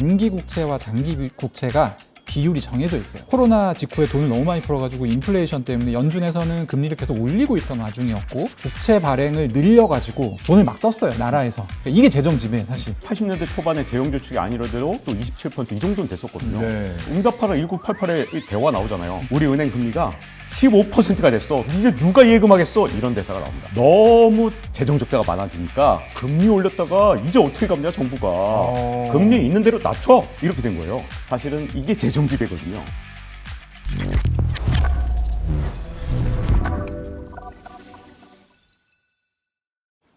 단기 국채와 장기 국채가 비율이 정해져 있어요. 코로나 직후에 돈을 너무 많이 풀어가지고 인플레이션 때문에 연준에서는 금리를 계속 올리고 있던 와중이었고 국채 발행을 늘려가지고 돈을 막 썼어요, 나라에서. 이게 재정 지배 사실. 80년대 초반에 대형저축이 아니라도 또 27%이 정도는 됐었거든요. 네. 응답하라 1988의 대화 나오잖아요. 우리 은행 금리가 15%가 됐어. 이제 누가 예금하겠어? 이런 대사가 나옵니다. 너무 재정 적자가 많아지니까 금리 올렸다가 이제 어떻게 갚냐 정부가. 금리 있는 대로 낮춰. 이렇게 된 거예요. 사실은 이게 재정 지배거든요.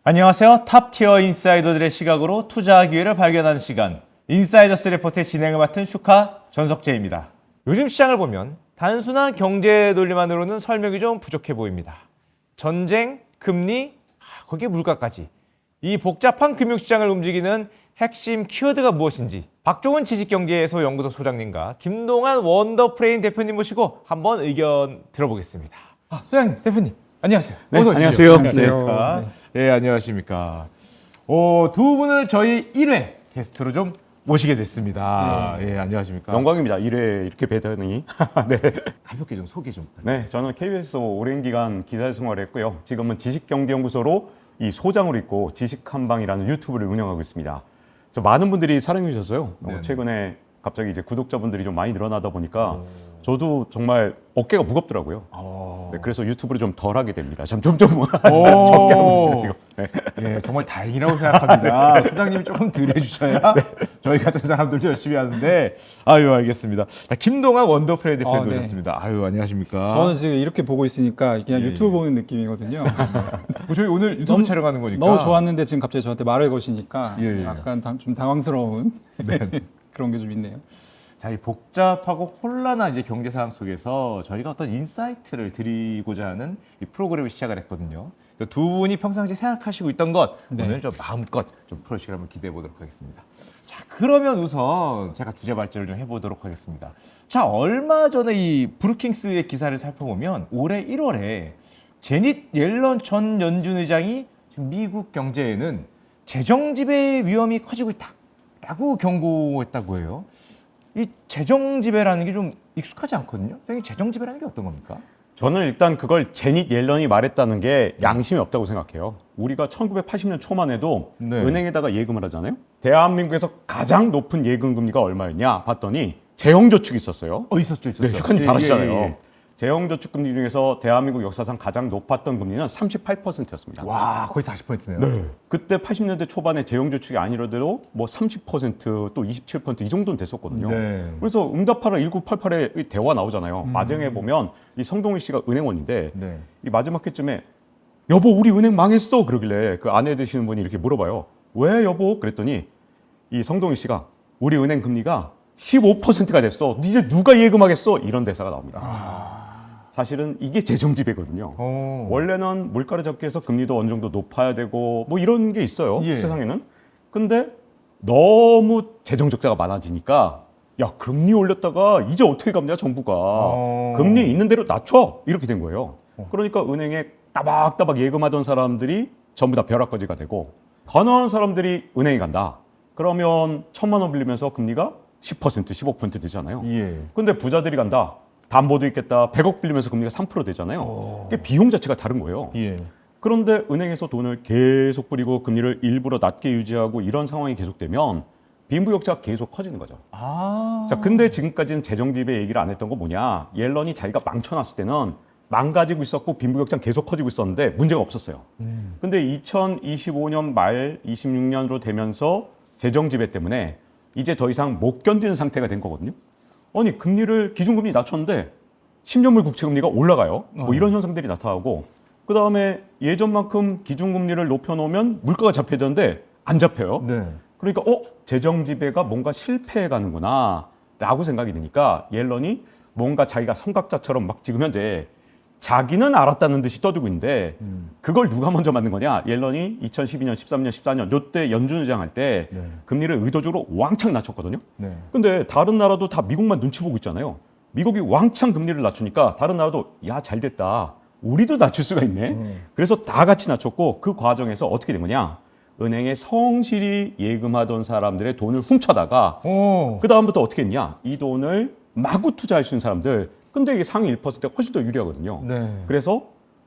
안녕하세요. 탑티어 인사이더들의 시각으로 투자 기회를 발견하는 시간, 인사이더스 리포트의 진행을 맡은 슈카 전석재입니다. 요즘 시장을 보면 단순한 경제 논리만으로는 설명이 좀 부족해 보입니다. 전쟁, 금리, 거기에 물가까지. 이 복잡한 금융시장을 움직이는 핵심 키워드가 무엇인지 박종훈 지식경제소 연구소 소장님과 김동환 원더프레임 대표님 모시고 한번 의견 들어보겠습니다. 소장님, 대표님, 안녕하세요. 네, 어서 오십시오. 안녕하세요. 안녕하십니까. 네, 안녕하십니까. 두 분을 저희 1회 게스트로 좀 모시게 됐습니다. 예, 안녕하십니까. 영광입니다. 이래 이렇게 뵈더니. 네. 가볍게 좀 소개 좀. 네, 저는 KBS에서 오랜 기간 기자 생활을 했고요. 지금은 지식경제연구소로 이 소장으로 있고 지식한방이라는 유튜브를 운영하고 있습니다. 저 많은 분들이 사랑해 주셔서요. 최근에 갑자기 이제 구독자분들이 좀 많이 늘어나다 보니까 저도 정말 어깨가 무겁더라고요. 네, 그래서 유튜브를 좀 덜 하게 됩니다. 좀 적게 하고 있습니다. 네. 예, 정말 다행이라고 생각합니다. 소장님이 조금 덜 해주셔야 저희 같은 사람들도 열심히 하는데, 아유, 알겠습니다. 자, 김동환 원더프레임 대표님 네. 오셨습니다. 아유, 안녕하십니까. 저는 지금 이렇게 보고 있으니까 그냥 유튜브 보는 느낌이거든요. 저희 오늘 유튜브 촬영하는 거니까. 너무 좋았는데 지금 갑자기 저한테 말을 거시니까 예. 약간 좀 당황스러운 그런 게 좀 있네요. 자, 이 복잡하고 혼란한 이제 경제 상황 속에서 저희가 어떤 인사이트를 드리고자 하는 이 프로그램을 시작을 했거든요. 두 분이 평상시 생각하시고 있던 것 오늘 좀 마음껏 좀 풀어주시길 한번 기대해 보도록 하겠습니다. 자, 그러면 우선 제가 주제 발제를 좀 해보도록 하겠습니다. 자, 얼마 전에 이 브루킹스의 기사를 살펴보면 올해 1월에 제닛 옐런 전 연준 의장이 지금 미국 경제에는 재정 지배 위험이 커지고 있다라고 경고했다고 해요. 이 재정 지배라는 게 좀 익숙하지 않거든요. 선생님, 재정 지배라는 게 어떤 겁니까? 저는 일단 그걸 제닛 옐런이 말했다는 게 양심이 없다고 생각해요. 우리가 1980년 초만 해도 네. 은행에다가 예금을 하잖아요. 대한민국에서 가장 높은 예금 금리가 얼마였냐 봤더니 재형저축이 있었어요. 있었죠. 네, 슈카님 잘 아시잖아요. 예. 재형저축 금리 중에서 대한민국 역사상 가장 높았던 금리는 38%였습니다. 와, 거의 40%네요. 네. 그때 80년대 초반에 재형저축이 아니라도 뭐 30%또 27%이 정도는 됐었거든요. 네. 그래서 응답하라 1988의 대화 나오잖아요. 마지막에 보면 이 성동일 씨가 은행원인데 네. 이 마지막 회쯤에 여보 우리 은행 망했어 그러길래 그 아내 되시는 분이 이렇게 물어봐요. 왜 여보? 그랬더니 이 성동일 씨가 우리 은행 금리가 15%가 됐어. 이제 누가 예금하겠어? 이런 대사가 나옵니다. 사실은 이게 재정 지배거든요. 원래는 물가를 잡기 위해서 금리도 어느 정도 높아야 되고 뭐 이런 게 있어요. 예. 세상에는. 근데 너무 재정 적자가 많아지니까 야 금리 올렸다가 이제 어떻게 갚냐 정부가. 금리 있는 대로 낮춰. 이렇게 된 거예요. 그러니까 은행에 따박따박 예금하던 사람들이 전부 다 벼락거지가 되고 가난한 사람들이 은행에 간다. 그러면 1,000만 원 빌리면서 금리가 10%, 15% 되잖아요. 예. 근데 부자들이 간다. 담보도 있겠다. 100억 빌리면서 금리가 3% 되잖아요. 이게 비용 자체가 다른 거예요. 예. 그런데 은행에서 돈을 계속 뿌리고 금리를 일부러 낮게 유지하고 이런 상황이 계속되면 빈부격차가 계속 커지는 거죠. 자, 근데 지금까지는 재정 지배 얘기를 안 했던 거 뭐냐? 옐런이 자기가 망쳐놨을 때는 망가지고 있었고 빈부격차는 계속 커지고 있었는데 문제가 없었어요. 근데 2025년 말 26년으로 되면서 재정 지배 때문에 이제 더 이상 못 견디는 상태가 된 거거든요. 아니 금리를 기준금리 낮췄는데 10년물 국채금리가 올라가요. 뭐 이런 현상들이 나타나고 그 다음에 예전만큼 기준금리를 높여놓으면 물가가 잡혀야 되는데 안 잡혀요. 네. 그러니까 재정 지배가 뭔가 실패해 가는구나 라고 생각이 드니까 옐런이 뭔가 자기가 성각자처럼 막 지금 현재 자기는 알았다는 듯이 떠들고 있는데 그걸 누가 먼저 만든 거냐? 옐런이 2012년, 13년, 14년 요때 연준 의장 할 때 금리를 의도적으로 왕창 낮췄거든요. 네. 근데 다른 나라도 다 미국만 눈치 보고 있잖아요. 미국이 왕창 금리를 낮추니까 다른 나라도 야, 잘 됐다. 우리도 낮출 수가 있네. 그래서 다 같이 낮췄고 그 과정에서 어떻게 된 거냐? 은행에 성실히 예금하던 사람들의 돈을 훔쳐다가 그 다음부터 어떻게 했냐? 이 돈을 마구 투자할 수 있는 사람들. 근데 이게 상위 1%가 훨씬 더 유리하거든요. 네. 그래서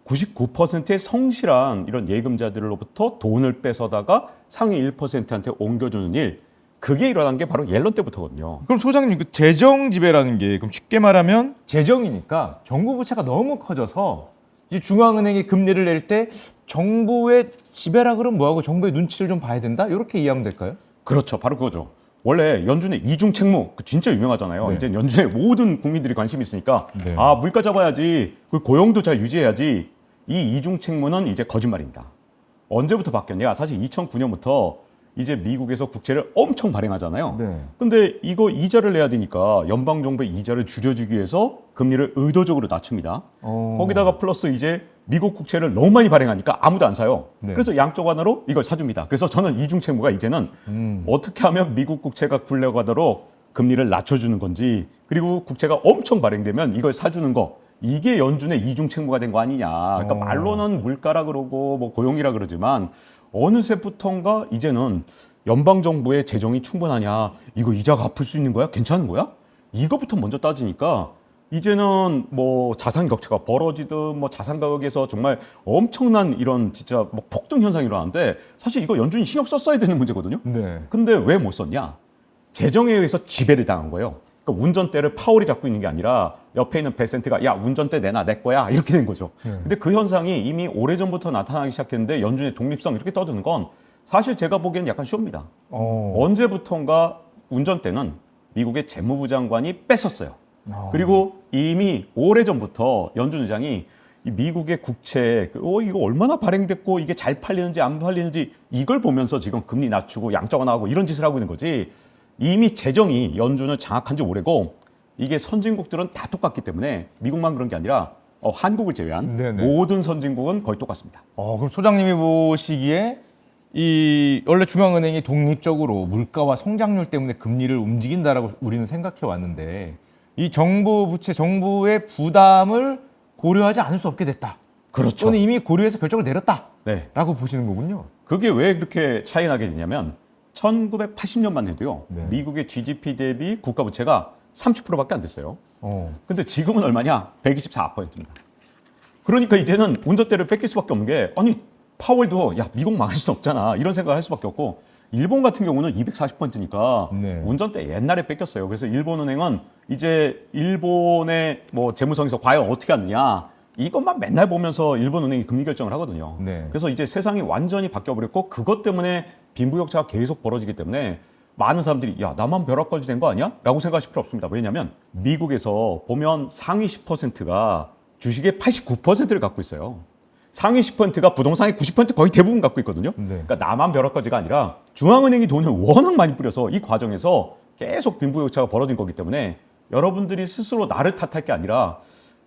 99%의 성실한 이런 예금자들로부터 돈을 뺏어다가 상위 1%한테 옮겨주는 일. 그게 일어난 게 바로 옐런 때부터거든요. 그럼 소장님 그 재정 지배라는 게 그럼 쉽게 말하면 재정이니까 정부 부채가 너무 커져서 이제 중앙은행이 금리를 낼 때 정부의 지배라 그러면 뭐하고 정부의 눈치를 좀 봐야 된다? 이렇게 이해하면 될까요? 그렇죠. 바로 그거죠. 원래 연준의 이중 책무 그 진짜 유명하잖아요. 네. 이제 연준의 모든 국민들이 관심이 있으니까 네. 아 물가 잡아야지, 그 고용도 잘 유지해야지. 이 이중 책무는 이제 거짓말입니다. 언제부터 바뀌었냐? 사실 2009년부터 이제 미국에서 국채를 엄청 발행하잖아요. 네. 근데 이거 이자를 내야 되니까 연방 정부의 이자를 줄여주기 위해서 금리를 의도적으로 낮춥니다. 거기다가 플러스 이제 미국 국채를 너무 많이 발행하니까 아무도 안 사요. 네. 그래서 양적 완화로 이걸 사줍니다. 그래서 저는 이중 책무가 이제는 어떻게 하면 미국 국채가 굴러가도록 금리를 낮춰주는 건지, 그리고 국채가 엄청 발행되면 이걸 사주는 거, 이게 연준의 이중 책무가 된 거 아니냐. 그러니까 말로는 물가라 그러고 뭐 고용이라 그러지만 어느새부턴가 이제는 연방 정부의 재정이 충분하냐, 이거 이자 갚을 수 있는 거야, 괜찮은 거야, 이거부터 먼저 따지니까 이제는 뭐 자산 격차가 벌어지든 뭐 자산 가격에서 정말 엄청난 이런 진짜 뭐 폭등 현상이 일어나는데, 사실 이거 연준이 신경 썼어야 되는 문제거든요. 네. 근데 왜 못 썼냐? 재정에 의해서 지배를 당한 거예요. 그러니까 운전대를 파월이 잡고 있는 게 아니라 옆에 있는 베센트가 야 운전대 내놔 내 거야 이렇게 된 거죠. 근데 그 현상이 이미 오래전부터 나타나기 시작했는데 연준의 독립성 이렇게 떠드는 건 사실 제가 보기에는 약간 쇼입니다. 언제부턴가 운전대는 미국의 재무부 장관이 뺐었어요. 그리고 이미 오래전부터 연준 의장이 이 미국의 국채 이거 얼마나 발행됐고 이게 잘 팔리는지 안 팔리는지 이걸 보면서 지금 금리 낮추고 양적 완화하고 이런 짓을 하고 있는 거지, 이미 재정이 연준을 장악한 지 오래고 이게 선진국들은 다 똑같기 때문에 미국만 그런 게 아니라 한국을 제외한 네네. 모든 선진국은 거의 똑같습니다. 그럼 소장님이 보시기에 이 원래 중앙은행이 독립적으로 물가와 성장률 때문에 금리를 움직인다라고 우리는 생각해 왔는데 이 정부 부채, 정부의 부담을 고려하지 않을 수 없게 됐다. 그렇죠. 또는 이미 고려해서 결정을 내렸다라고 네. 보시는 거군요. 그게 왜 그렇게 차이 나게 되냐면 1980년만 해도요. 네. 미국의 GDP 대비 국가 부채가 30%밖에 안 됐어요. 어. 근데 지금은 얼마냐? 124%입니다. 그러니까 이제는 운전대를 뺏길 수밖에 없는 게, 아니 파월도 야 미국 망할 수 없잖아 이런 생각을 할 수밖에 없고, 일본 같은 경우는 240%니까 네. 운전대 옛날에 뺏겼어요. 그래서 일본은행은 이제 일본의 뭐 재무성에서 과연 어떻게 하느냐 이것만 맨날 보면서 일본은행이 금리 결정을 하거든요. 네. 그래서 이제 세상이 완전히 바뀌어버렸고 그것 때문에 빈부격차가 계속 벌어지기 때문에 많은 사람들이 야 나만 벼락거지 된 거 아니야? 라고 생각하실 필요 없습니다. 왜냐하면 미국에서 보면 상위 10%가 주식의 89%를 갖고 있어요. 상위 10%가 부동산의 90% 거의 대부분 갖고 있거든요. 네. 그러니까 나만 벼락거지가 아니라 중앙은행이 돈을 워낙 많이 뿌려서 이 과정에서 계속 빈부격차가 벌어진 거기 때문에 여러분들이 스스로 나를 탓할 게 아니라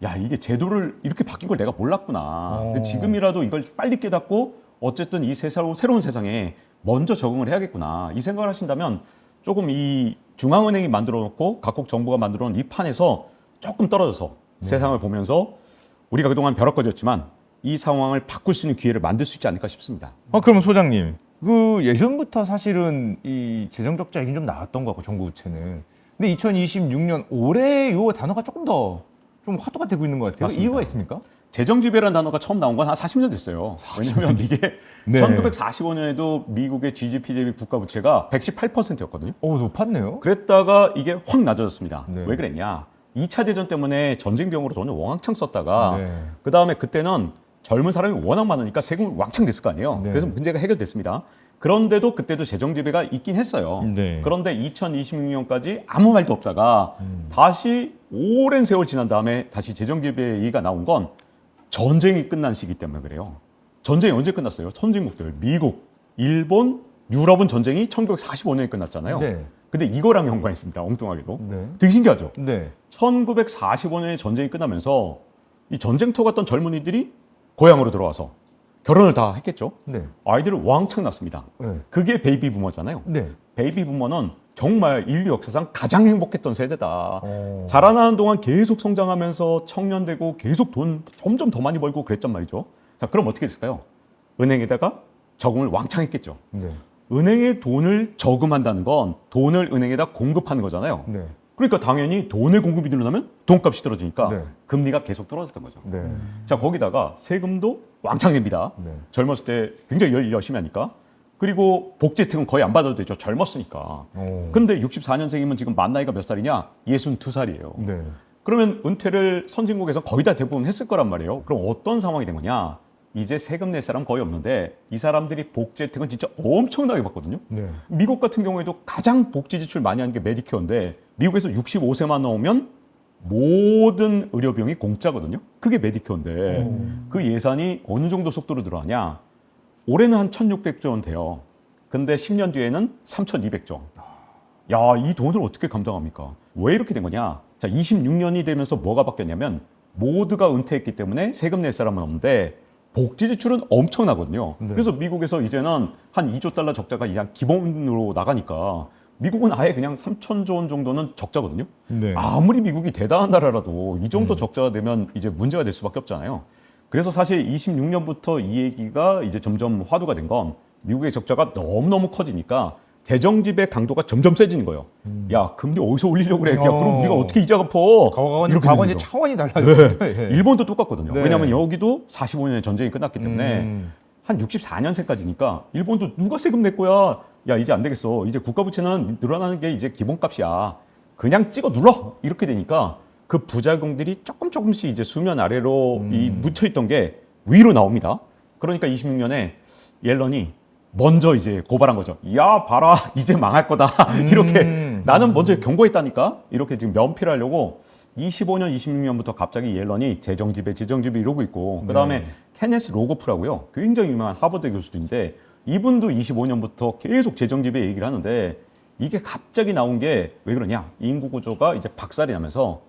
야 이게 제도를 이렇게 바뀐 걸 내가 몰랐구나. 지금이라도 이걸 빨리 깨닫고 어쨌든 이 새로운 세상에 먼저 적응을 해야겠구나. 이 생각을 하신다면 조금 이 중앙은행이 만들어 놓고 각국 정부가 만들어 놓은 이 판에서 조금 떨어져서 세상을 보면서 우리가 그동안 벼락거졌지만 이 상황을 바꿀 수 있는 기회를 만들 수 있지 않을까 싶습니다. 그러면 소장님, 그 예전부터 사실은 이 재정 적자 얘기는 좀 나왔던 것 같고 정부 부채는. 근데 2026년 올해 요 단어가 조금 더 좀 화두가 되고 있는 것 같아요. 맞습니다. 이유가 있습니까? 재정지배라는 단어가 처음 나온 건 한 40년 됐어요. 왜냐하면 이게 네. 1945년에도 미국의 GDP 대비 국가 부채가 118%였거든요. 높았네요. 그랬다가 이게 확 낮아졌습니다. 네. 왜 그랬냐? 2차 대전 때문에 전쟁 비용으로 돈을 왕창 썼다가 네. 그다음에 그때는 젊은 사람이 워낙 많으니까 세금을 왕창 냈을 거 아니에요. 네. 그래서 문제가 해결됐습니다. 그런데도 그때도 재정 지배가 있긴 했어요. 네. 그런데 2026년까지 아무 말도 없다가 다시 오랜 세월 지난 다음에 다시 재정 지배 얘기가 나온 건 전쟁이 끝난 시기 때문에 그래요. 전쟁이 언제 끝났어요? 선진국들, 미국, 일본, 유럽은 전쟁이 1945년에 끝났잖아요. 네. 근데 이거랑 연관있습니다. 엉뚱하게도. 네. 되게 신기하죠? 네. 1945년에 전쟁이 끝나면서 이 전쟁터 갔던 젊은이들이 고향으로 들어와서 결혼을 다 했겠죠. 네. 아이들을 왕창 낳습니다. 네. 그게 베이비 부머잖아요. 네. 베이비 부머는 정말 인류 역사상 가장 행복했던 세대다. 어. 자라나는 동안 계속 성장하면서 청년되고 계속 돈 점점 더 많이 벌고 그랬단 말이죠. 자, 그럼 어떻게 됐을까요? 은행에다가 저금을 왕창 했겠죠. 네. 은행에 돈을 저금한다는 건 돈을 은행에다 공급하는 거잖아요. 네. 그러니까 당연히 돈의 공급이 늘어나면 돈값이 떨어지니까 네. 금리가 계속 떨어졌던 거죠. 네. 자, 거기다가 세금도 왕창 냅니다. 네. 젊었을 때 굉장히 일 열심히 하니까. 그리고 복지 혜택은 거의 안 받아도 되죠. 젊었으니까. 오. 근데 64년생이면 지금 만 나이가 몇 살이냐? 62살이에요. 네. 그러면 은퇴를 선진국에서 거의 다 대부분 했을 거란 말이에요. 그럼 어떤 상황이 된 거냐? 이제 세금 낼 사람 거의 없는데 이 사람들이 복지 혜택은 진짜 엄청나게 받거든요. 네. 미국 같은 경우에도 가장 복지 지출 많이 하는 게 메디케어인데 미국에서 65세만 넘으면 모든 의료 비용이 공짜거든요. 그게 메디케어인데 그 예산이 어느 정도 속도로 늘어나냐? 올해는 한 1,600조 원 돼요. 근데 10년 뒤에는 3,200조 원. 야, 이 돈을 어떻게 감당합니까? 왜 이렇게 된 거냐? 자, 26년이 되면서 뭐가 바뀌었냐면 모두가 은퇴했기 때문에 세금 낼 사람은 없는데 복지 지출은 엄청나거든요. 네. 그래서 미국에서 이제는 한 2조 달러 적자가 그냥 기본으로 나가니까 미국은 아예 그냥 3,000조 원 정도는 적자거든요. 네. 아무리 미국이 대단한 나라라도 이 정도 적자가 되면 이제 문제가 될 수밖에 없잖아요. 그래서 사실 26년부터 이 얘기가 이제 점점 화두가 된 건 미국의 적자가 너무너무 커지니까 재정지배 강도가 점점 세지는 거예요. 야, 금리 어디서 올리려고 그래? 야, 그럼 우리가 어떻게 이자 갚어? 과거는 이렇게 과거 되는 이제 거죠. 차원이 달라요. 네. 일본도 똑같거든요. 네. 왜냐하면 여기도 45년에 전쟁이 끝났기 때문에 한 64년생까지니까 일본도 누가 세금 낼 거야? 야, 이제 안 되겠어. 이제 국가 부채는 늘어나는 게 이제 기본값이야. 그냥 찍어 눌러. 이렇게 되니까 그 부작용들이 조금씩 이제 수면 아래로 이 묻혀 있던 게 위로 나옵니다. 그러니까 26년에 옐런이 먼저 이제 고발한 거죠. 야, 봐라, 이제 망할 거다. 이렇게 나는 먼저 경고했다니까. 이렇게 지금 면피를 하려고 25년, 26년부터 갑자기 옐런이 재정지배 이러고 있고, 그 다음에 케네스 로고프라고요. 굉장히 유명한 하버드 교수인데 이분도 25년부터 계속 재정지배 얘기를 하는데 이게 갑자기 나온 게 왜 그러냐? 인구 구조가 이제 박살이 나면서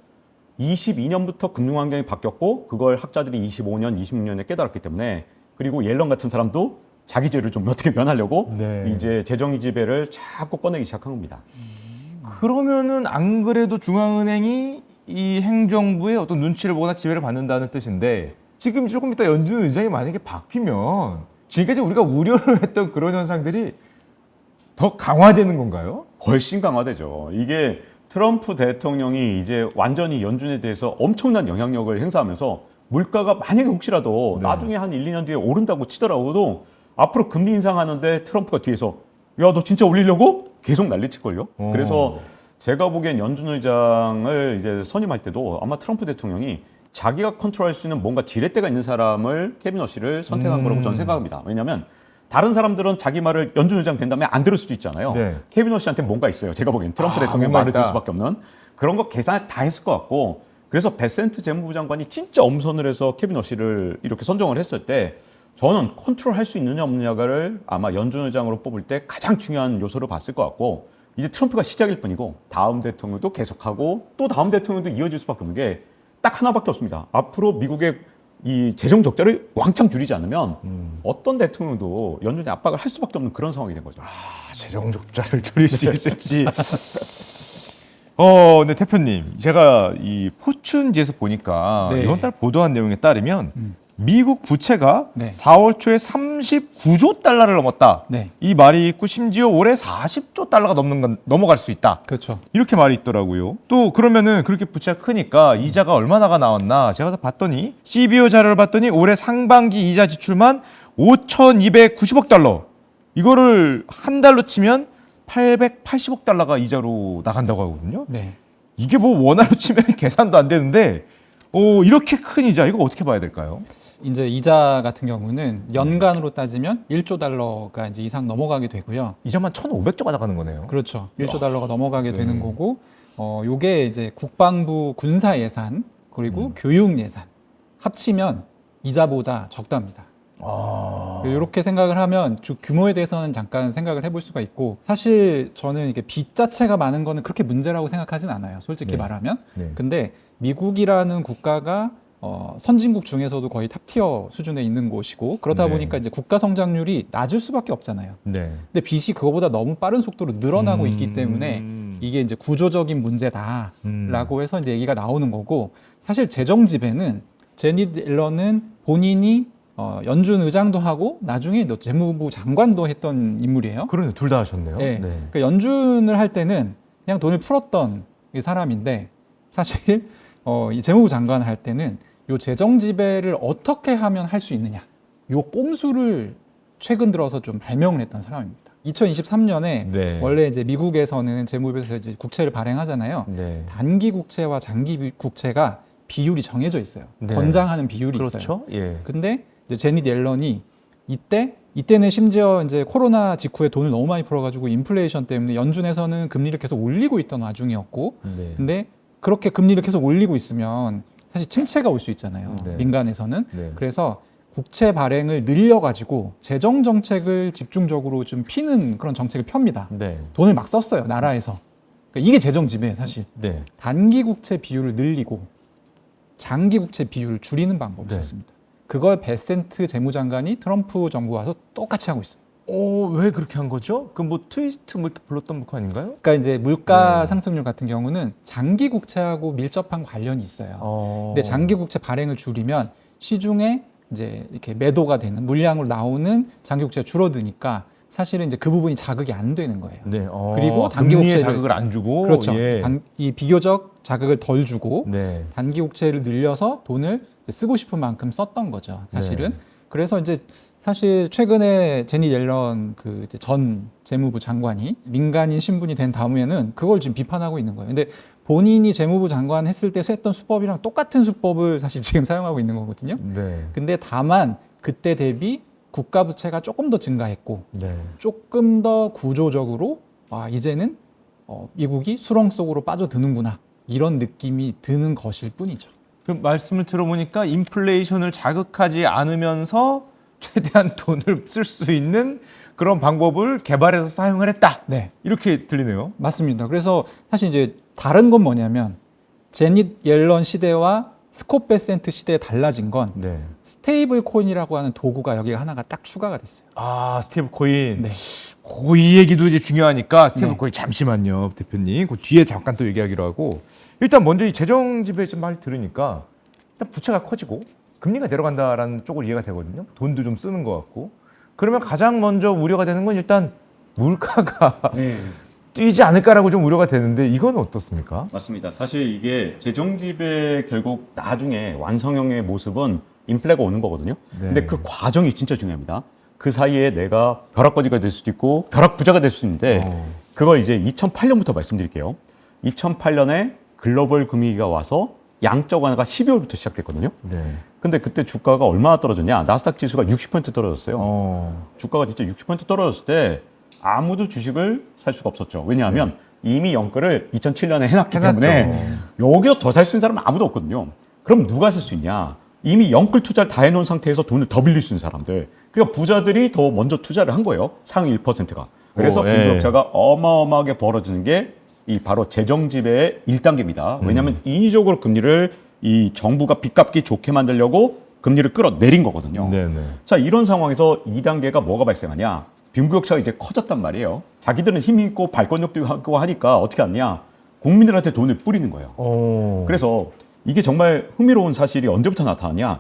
22년부터 금융 환경이 바뀌었고 그걸 학자들이 25년, 26년에 깨달았기 때문에 그리고 옐런 같은 사람도 자기 죄를 좀 어떻게 면하려고 네. 이제 재정지배를 자꾸 꺼내기 시작한 겁니다. 그러면은 안 그래도 중앙은행이 이 행정부의 어떤 눈치를 보거나 지배를 받는다는 뜻인데 지금 조금 이따 연준 의장이 만약에 바뀌면 지금까지 우리가 우려를 했던 그런 현상들이 더 강화되는 건가요? 훨씬 강화되죠. 이게 트럼프 대통령이 이제 완전히 연준에 대해서 엄청난 영향력을 행사하면서 물가가 만약에 혹시라도 네. 나중에 한 1, 2년 뒤에 오른다고 치더라도 앞으로 금리 인상하는데 트럼프가 뒤에서 야, 너 진짜 올리려고? 계속 난리칠걸요. 그래서 제가 보기엔 연준 의장을 이제 선임할 때도 아마 트럼프 대통령이 자기가 컨트롤할 수 있는 뭔가 지렛대가 있는 사람을 케빈 어시를 선택한 거라고 저는 생각합니다. 왜냐하면 다른 사람들은 자기 말을 연준 의장 된 다음에 안 들을 수도 있잖아요. 네. 케빈 어시한테 뭔가 있어요. 제가 보기엔 트럼프 대통령 뭔가 말을 들을 있다. 수밖에 없는 그런 거 계산을 다 했을 것 같고 그래서 베센트 재무부 장관이 진짜 엄선을 해서 케빈 어시를 이렇게 선정을 했을 때 저는 컨트롤할 수 있느냐 없느냐를 아마 연준 의장으로 뽑을 때 가장 중요한 요소로 봤을 것 같고 이제 트럼프가 시작일 뿐이고 다음 대통령도 계속하고 또 다음 대통령도 이어질 수밖에 없는 게 딱 하나밖에 없습니다. 앞으로 미국의 이 재정 적자를 왕창 줄이지 않으면 어떤 대통령도 연준에 압박을 할 수밖에 없는 그런 상황이 된 거죠. 재정 적자를 줄일 수 있을지. 근데 대표님, 제가 이 포춘지에서 보니까 네. 이번 달 보도한 내용에 따르면 미국 부채가 네. 4월 초에 39조 달러를 넘었다. 네. 이 말이 있고 심지어 올해 40조 달러가 넘어갈 수 있다. 그렇죠. 이렇게 말이 있더라고요. 또 그러면은 그렇게 부채가 크니까 이자가 얼마나가 나왔나 제가 봤더니 CBO 자료를 봤더니 올해 상반기 이자 지출만 5,290억 달러. 이거를 한 달로 치면 880억 달러가 이자로 나간다고 하거든요. 네. 이게 뭐 원화로 치면 계산도 안 되는데 이렇게 큰 이자 이거 어떻게 봐야 될까요? 이제 이자 같은 경우는 연간으로 따지면 1조 달러가 이제 이상 넘어가게 되고요. 이자만 1,500조가 나가는 거네요. 그렇죠. 1조 달러가 넘어가게 되는 거고, 요게 이제 국방부 군사 예산 그리고 교육 예산 합치면 이자보다 적답니다. 이렇게 생각을 하면 규모에 대해서는 잠깐 생각을 해볼 수가 있고 사실 저는 이게 빚 자체가 많은 거는 그렇게 문제라고 생각하진 않아요. 솔직히 네. 말하면. 네. 근데 미국이라는 국가가 선진국 중에서도 거의 탑티어 수준에 있는 곳이고 그러다 네. 보니까 이제 국가 성장률이 낮을 수밖에 없잖아요. 네. 근데 빚이 그거보다 너무 빠른 속도로 늘어나고 있기 때문에 이게 이제 구조적인 문제다라고 해서 이제 얘기가 나오는 거고 사실 재정 지배는 제닛 옐런은 본인이 연준 의장도 하고 나중에 또 재무부 장관도 했던 인물이에요. 그러네, 둘 다 하셨네요. 네. 그러니까 연준을 할 때는 그냥 돈을 풀었던 이 사람인데 사실 이 재무부 장관을 할 때는 요 재정 지배를 어떻게 하면 할 수 있느냐 요 꼼수를 최근 들어서 좀 발명을 했던 사람입니다. 2023년에 네. 원래 이제 미국에서는 재무부에서 이제 국채를 발행하잖아요. 네. 단기 국채와 장기 국채가 비율이 정해져 있어요. 네. 권장하는 비율이 있어요. 그렇죠. 예. 근데 이제 제닛 옐런이 이때는 심지어 이제 코로나 직후에 돈을 너무 많이 풀어가지고 인플레이션 때문에 연준에서는 금리를 계속 올리고 있던 와중이었고, 네. 근데 그렇게 금리를 계속 올리고 있으면 사실 침체가 올 수 있잖아요. 네. 민간에서는. 네. 그래서 국채 발행을 늘려가지고 재정 정책을 집중적으로 좀 피는 그런 정책을 펴니다. 네. 돈을 막 썼어요, 나라에서. 그러니까 이게 재정 지배예요, 사실. 네. 단기 국채 비율을 늘리고 장기 국채 비율을 줄이는 방법을 네. 썼습니다. 그걸 베센트 재무장관이 트럼프 정부 와서 똑같이 하고 있어요. 왜 그렇게 한 거죠? 그 뭐 트위스트 뭐 이렇게 불렀던 거 아닌가요? 그러니까 이제 물가 네. 상승률 같은 경우는 장기 국채하고 밀접한 관련이 있어요. 근데 장기 국채 발행을 줄이면 시중에 이제 이렇게 매도가 되는 물량으로 나오는 장기 국채가 줄어드니까 사실은 이제 그 부분이 자극이 안 되는 거예요. 네. 그리고 단기 금리에 국채를- 자극을 안 주고 그렇죠. 예. 이 비교적 자극을 덜 주고 네. 단기 국채를 늘려서 돈을 이제 쓰고 싶은 만큼 썼던 거죠. 사실은. 네. 그래서 이제 사실 최근에 제니 옐런 그 이제 전 재무부 장관이 민간인 신분이 된 다음에는 그걸 지금 비판하고 있는 거예요. 근데 본인이 재무부 장관 했을 때 했던 수법이랑 똑같은 수법을 사실 지금 사용하고 있는 거거든요. 네. 근데 다만 그때 대비 국가 부채가 조금 더 증가했고 네. 조금 더 구조적으로 이제는 미국이 수렁 속으로 빠져드는구나 이런 느낌이 드는 것일 뿐이죠. 그 말씀을 들어보니까 인플레이션을 자극하지 않으면서 최대한 돈을 쓸 수 있는 그런 방법을 개발해서 사용을 했다. 네, 이렇게 들리네요. 맞습니다. 그래서 사실 이제 다른 건 뭐냐면 제닛 옐런 시대와 스콧 베센트 시대에 달라진 건 네. 스테이블 코인이라고 하는 도구가 여기가 하나가 딱 추가가 됐어요. 스테이블 코인. 네. 이 얘기도 이제 중요하니까 스테이블 네. 코인 잠시만요, 대표님. 그 뒤에 잠깐 또 얘기하기로 하고 일단 먼저 이 재정 지배 좀 말 들으니까 일단 부채가 커지고 금리가 내려간다라는 쪽으로 이해가 되거든요. 돈도 좀 쓰는 것 같고 그러면 가장 먼저 우려가 되는 건 일단 물가가 뛰지 않을까라고 좀 우려가 되는데 이건 어떻습니까? 맞습니다. 사실 이게 재정 지배 결국 나중에 완성형의 모습은 인플레가 오는 거거든요. 네. 근데 그 과정이 진짜 중요합니다. 그 사이에 내가 벼락거지가 될 수도 있고 벼락부자가 될 수도 있는데 그걸 이제 2008년부터 말씀드릴게요. 2008년에 글로벌 금위기가 와서 양적 완화가 12월부터 시작됐거든요. 네. 근데 그때 주가가 얼마나 떨어졌냐? 나스닥 지수가 60% 떨어졌어요. 주가가 진짜 60% 떨어졌을 때 아무도 주식을 살 수가 없었죠. 왜냐하면 이미 영끌을 2007년에 해놨기 때문에 여기서 더 살 수 있는 사람은 아무도 없거든요. 그럼 누가 살 수 있냐? 이미 영끌 투자를 다 해놓은 상태에서 돈을 더 빌릴 수 있는 사람들. 그러니까 부자들이 더 먼저 투자를 한 거예요. 상위 1%가. 그래서 빈부격차가 어마어마하게 벌어지는 게 이 바로 재정 지배의 1단계입니다. 왜냐하면 인위적으로 금리를 이 정부가 빚 갚기 좋게 만들려고 금리를 끌어내린 거거든요. 네네. 자, 이런 상황에서 2단계가 뭐가 발생하냐? 빈부격차가 이제 커졌단 말이에요. 자기들은 힘이 있고 발권력도 있고 하니까 어떻게 하냐? 국민들한테 돈을 뿌리는 거예요. 그래서 이게 정말 흥미로운 사실이 언제부터 나타나냐?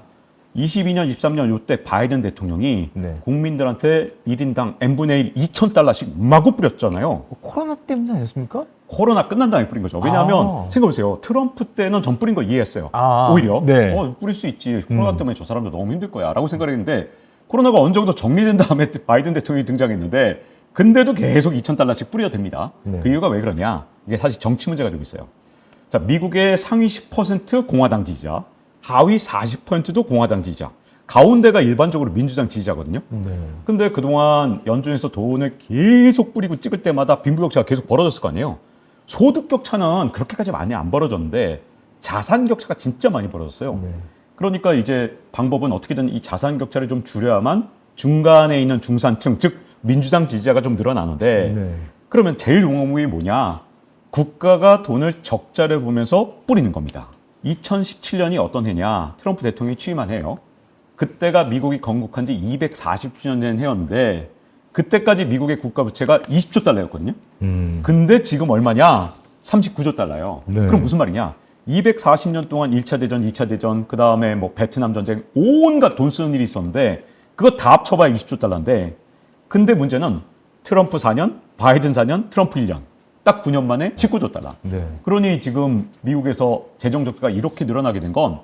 22년, 23년 요때 바이든 대통령이 네. 국민들한테 1인당 n분의 1 $2,000씩 마구 뿌렸잖아요. 코로나 때문에 아니었습니까? 코로나 끝난 다음에 뿌린 거죠. 왜냐하면 생각해보세요. 트럼프 때는 전 뿌린 거 이해했어요. 오히려 네. 뿌릴 수 있지. 코로나 때문에 저 사람들 너무 힘들 거야 라고 생각했는데 코로나가 어느 정도 정리된 다음에 바이든 대통령이 등장했는데 근데도 계속 $2,000씩 뿌려댑니다. 네. 그 이유가 왜 그러냐? 이게 사실 정치 문제가 좀 있어요. 자, 미국의 상위 10% 공화당 지지자, 하위 40%도 공화당 지지자, 가운데가 일반적으로 민주당 지지자거든요. 근데 그동안 연준에서 돈을 계속 뿌리고 찍을 때마다 빈부격차가 계속 벌어졌을 거 아니에요. 소득 격차는 그렇게까지 많이 안 벌어졌는데 자산 격차가 진짜 많이 벌어졌어요. 그러니까 이제 방법은 어떻게든 이 자산 격차를 좀 줄여야만 중간에 있는 중산층, 즉 민주당 지지자가 좀 늘어나는데 그러면 제일 용어무이 뭐냐? 국가가 돈을 적자를 보면서 뿌리는 겁니다. 2017년이 어떤 해냐? 트럼프 대통령이 취임한 해요. 그때가 미국이 건국한 지 240주년 된 해였는데 그때까지 미국의 국가 부채가 20조 달러였거든요. 근데 지금 얼마냐? 39조 달러예요. 네. 그럼 무슨 말이냐? 240년 동안 1차 대전, 2차 대전, 그 다음에 뭐 베트남 전쟁, 온갖 돈 쓰는 일이 있었는데 그거 다 합쳐봐야 20조 달러인데 근데 문제는 트럼프 4년, 바이든 4년, 트럼프 1년. 딱 9년 만에 19조 달러. 네. 그러니 지금 미국에서 재정 적자가 이렇게 늘어나게 된 건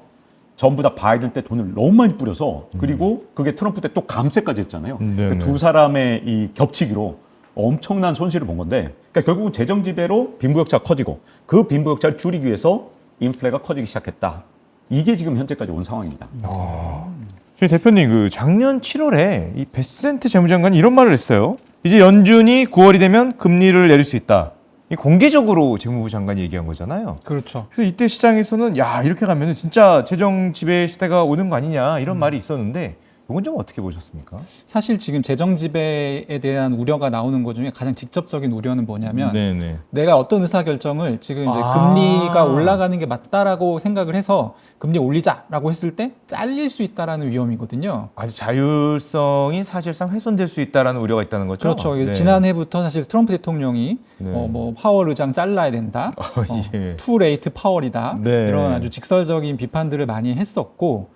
전부 다 바이든 때 돈을 너무 많이 뿌려서 그리고 그게 트럼프 때 또 감세까지 했잖아요. 네네. 두 사람의 이 겹치기로 엄청난 손실을 본 건데 그러니까 결국은 재정 지배로 빈부격차가 커지고 그 빈부격차를 줄이기 위해서 인플레가 커지기 시작했다. 이게 지금 현재까지 온 상황입니다. 저희 대표님 그 작년 7월에 이 베센트 재무장관이 이런 말을 했어요. 이제 연준이 9월이 되면 금리를 내릴 수 있다. 이 공개적으로 재무부 장관이 얘기한 거잖아요. 그렇죠. 그래서 이때 시장에서는 야 이렇게 가면은 진짜 재정 지배 시대가 오는 거 아니냐 이런 말이 있었는데 이건 좀 어떻게 보셨습니까? 사실 지금 재정 지배에 대한 우려가 나오는 것 중에 가장 직접적인 우려는 뭐냐면 네네. 내가 어떤 의사 결정을 지금 이제 금리가 올라가는 게 맞다라고 생각을 해서 금리 올리자라고 했을 때 잘릴 수 있다라는 위험이거든요. 아주 자율성이 사실상 훼손될 수 있다라는 우려가 있다는 거죠. 그렇죠. 네. 지난해부터 사실 트럼프 대통령이 네. 뭐 파월 의장 잘라야 된다, 예. 투 레이트 파월이다 네. 이런 아주 직설적인 비판들을 많이 했었고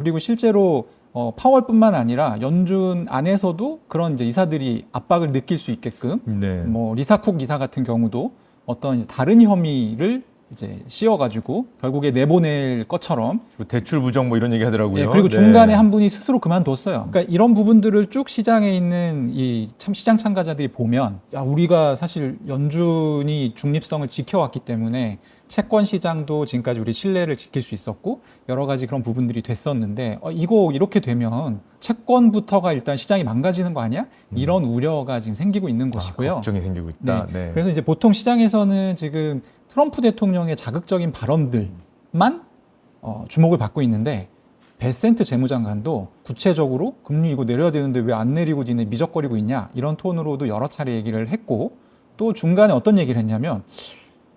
그리고 실제로 파월뿐만 아니라 연준 안에서도 그런 이제 이사들이 압박을 느낄 수 있게끔 네. 뭐 리사쿡 이사 같은 경우도 어떤 이제 다른 혐의를 이제 씌워가지고 결국에 내보낼 것처럼 대출 부정 뭐 이런 얘기 하더라고요. 예, 그리고 네. 중간에 한 분이 스스로 그만뒀어요. 그러니까 이런 부분들을 쭉 시장에 있는 이 참 시장 참가자들이 보면 야 우리가 사실 연준이 중립성을 지켜왔기 때문에 채권 시장도 지금까지 우리 신뢰를 지킬 수 있었고 여러 가지 그런 부분들이 됐었는데 이거 이렇게 되면 채권부터가 일단 시장이 망가지는 거 아니야? 이런 우려가 지금 생기고 있는 것이고요. 걱정이 생기고 있다. 네. 그래서 이제 보통 시장에서는 지금 트럼프 대통령의 자극적인 발언들만 주목을 받고 있는데 베센트 재무장관도 구체적으로 금리 이거 내려야 되는데 왜 안 내리고 니네 미적거리고 있냐 이런 톤으로도 여러 차례 얘기를 했고 또 중간에 어떤 얘기를 했냐면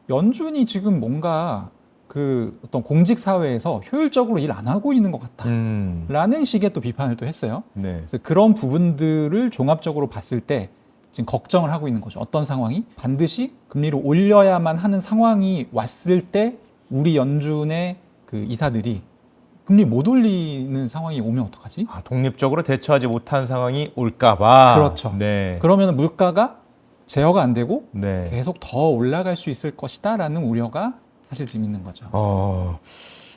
연준이 지금 뭔가 그 어떤 공직 사회에서 효율적으로 일 안 하고 있는 것 같다라는 식의 또 비판을 또 했어요. 네. 그래서 그런 부분들을 종합적으로 봤을 때 지금 걱정을 하고 있는 거죠. 어떤 상황이 반드시 금리를 올려야만 하는 상황이 왔을 때 우리 연준의 그 이사들이 금리 못 올리는 상황이 오면 어떡하지? 독립적으로 대처하지 못한 상황이 올까봐. 그렇죠. 네. 그러면 물가가 제어가 안 되고 네. 계속 더 올라갈 수 있을 것이다라는 우려가 사실 지금 있는 거죠.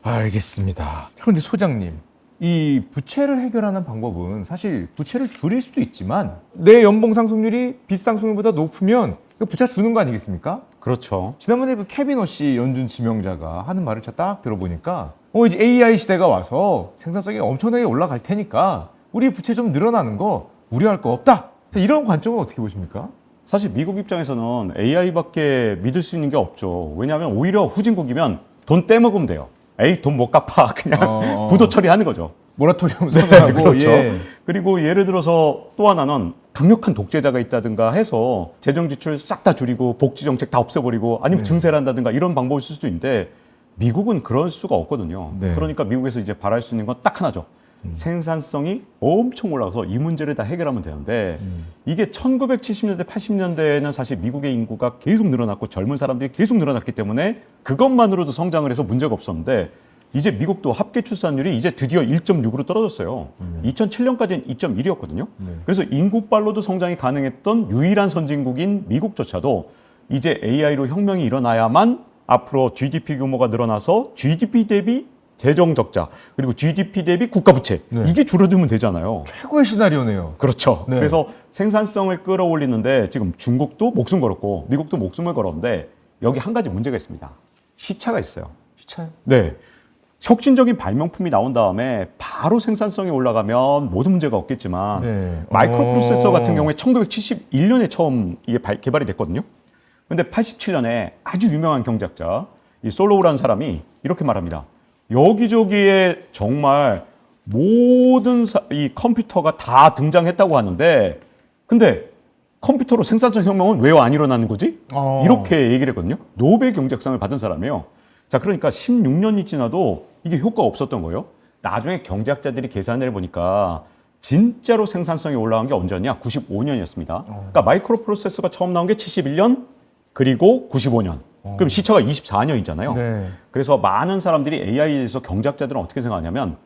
알겠습니다. 그런데 소장님, 이 부채를 해결하는 방법은 사실 부채를 줄일 수도 있지만 내 연봉 상승률이 빚 상승률보다 높으면 부채 주는 거 아니겠습니까? 그렇죠. 지난번에 그 케빈 어시 연준 지명자가 하는 말을 제가 딱 들어보니까 이제 AI 시대가 와서 생산성이 엄청나게 올라갈 테니까 우리 부채 좀 늘어나는 거 우려할 거 없다. 이런 관점은 어떻게 보십니까? 사실 미국 입장에서는 AI밖에 믿을 수 있는 게 없죠. 왜냐하면 오히려 후진국이면 돈 떼먹으면 돼요. 에이 돈 못 갚아 그냥 부도 처리하는 거죠. 모라토리엄 선언하고 그렇죠. 예. 그리고 예를 들어서 또 하나는 강력한 독재자가 있다든가 해서 재정 지출 싹 다 줄이고 복지 정책 다 없애버리고 아니면 증세를 한다든가 이런 방법을 쓸 수도 있는데 미국은 그럴 수가 없거든요. 네. 그러니까 미국에서 이제 바랄 수 있는 건 딱 하나죠. 생산성이 엄청 올라가서 이 문제를 다 해결하면 되는데 이게 1970년대, 80년대에는 사실 미국의 인구가 계속 늘어났고 젊은 사람들이 계속 늘어났기 때문에 그것만으로도 성장을 해서 문제가 없었는데 이제 미국도 합계 출산율이 이제 드디어 1.6으로 떨어졌어요. 2007년까지는 2.1이었거든요. 그래서 인구발로도 성장이 가능했던 유일한 선진국인 미국조차도 이제 AI로 혁명이 일어나야만 앞으로 GDP 규모가 늘어나서 GDP 대비 재정 적자 그리고 GDP 대비 국가 부채 이게 줄어들면 되잖아요. 최고의 시나리오네요. 그렇죠. 네. 그래서 생산성을 끌어올리는데 지금 중국도 목숨 걸었고 미국도 목숨을 걸었는데 여기 한 가지 문제가 있습니다. 시차가 있어요. 시차요? 네. 혁신적인 발명품이 나온 다음에 바로 생산성이 올라가면 모든 문제가 없겠지만 네. 마이크로 프로세서 같은 경우에 1971년에 처음 이게 개발이 됐거든요. 근데 87년에 아주 유명한 경제학자 이 솔로우라는 사람이 이렇게 말합니다. 여기저기에 정말 모든 이 컴퓨터가 다 등장했다고 하는데 근데 컴퓨터로 생산성 혁명은 왜 안 일어나는 거지? 이렇게 얘기를 했거든요. 노벨 경제학상을 받은 사람이에요. 자, 그러니까 16년이 지나도 이게 효과가 없었던 거예요. 나중에 경제학자들이 계산을 해보니까 진짜로 생산성이 올라간 게 언제였냐? 95년이었습니다. 그러니까 마이크로 프로세서가 처음 나온 게 71년 그리고 95년. 그럼 시차가 24년이잖아요. 네. 그래서 많은 사람들이 AI에 대해서 경제학자들은 어떻게 생각하냐면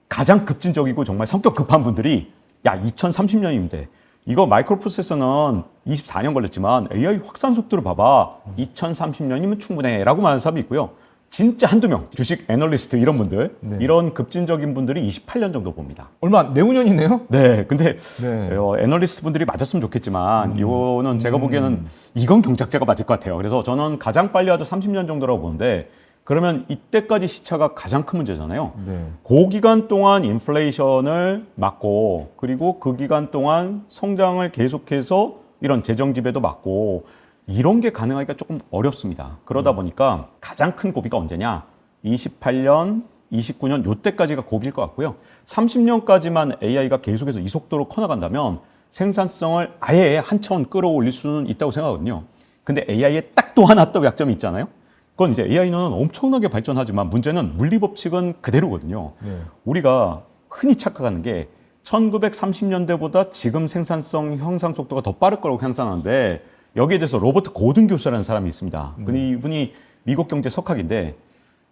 가장 급진적이고 정말 성격 급한 분들이 야 2030년이면 돼. 이거 마이크로 프로세서는 24년 걸렸지만 AI 확산 속도를 봐봐. 2030년이면 충분해 라고 말하는 사람이 있고요. 진짜 한두 명, 주식 애널리스트 이런 분들, 네. 이런 급진적인 분들이 28년 정도 봅니다. 얼마 내후년이네요? 네, 근데 네. 애널리스트 분들이 맞았으면 좋겠지만 이거는 제가 보기에는 이건 경작자가 맞을 것 같아요. 그래서 저는 가장 빨리 와도 30년 정도라고 보는데 그러면 이때까지 시차가 가장 큰 문제잖아요. 네. 그 기간 동안 인플레이션을 막고 그리고 그 기간 동안 성장을 계속해서 이런 재정 지배도 막고 이런 게 가능하기가 조금 어렵습니다. 그러다 보니까 가장 큰 고비가 언제냐? 28년, 29년 요때까지가 고비일 것 같고요. 30년까지만 AI가 계속해서 이 속도로 커나간다면 생산성을 아예 한 차원 끌어올릴 수는 있다고 생각하거든요. 근데 AI에 딱 또 하나 또 약점이 있잖아요. 그건 이제 AI는 엄청나게 발전하지만 문제는 물리법칙은 그대로거든요. 네. 우리가 흔히 착각하는 게 1930년대보다 지금 생산성 형상 속도가 더 빠를 거라고 상상하는데 여기에 대해서 로버트 고든 교수라는 사람이 있습니다. 이분이 미국 경제 석학인데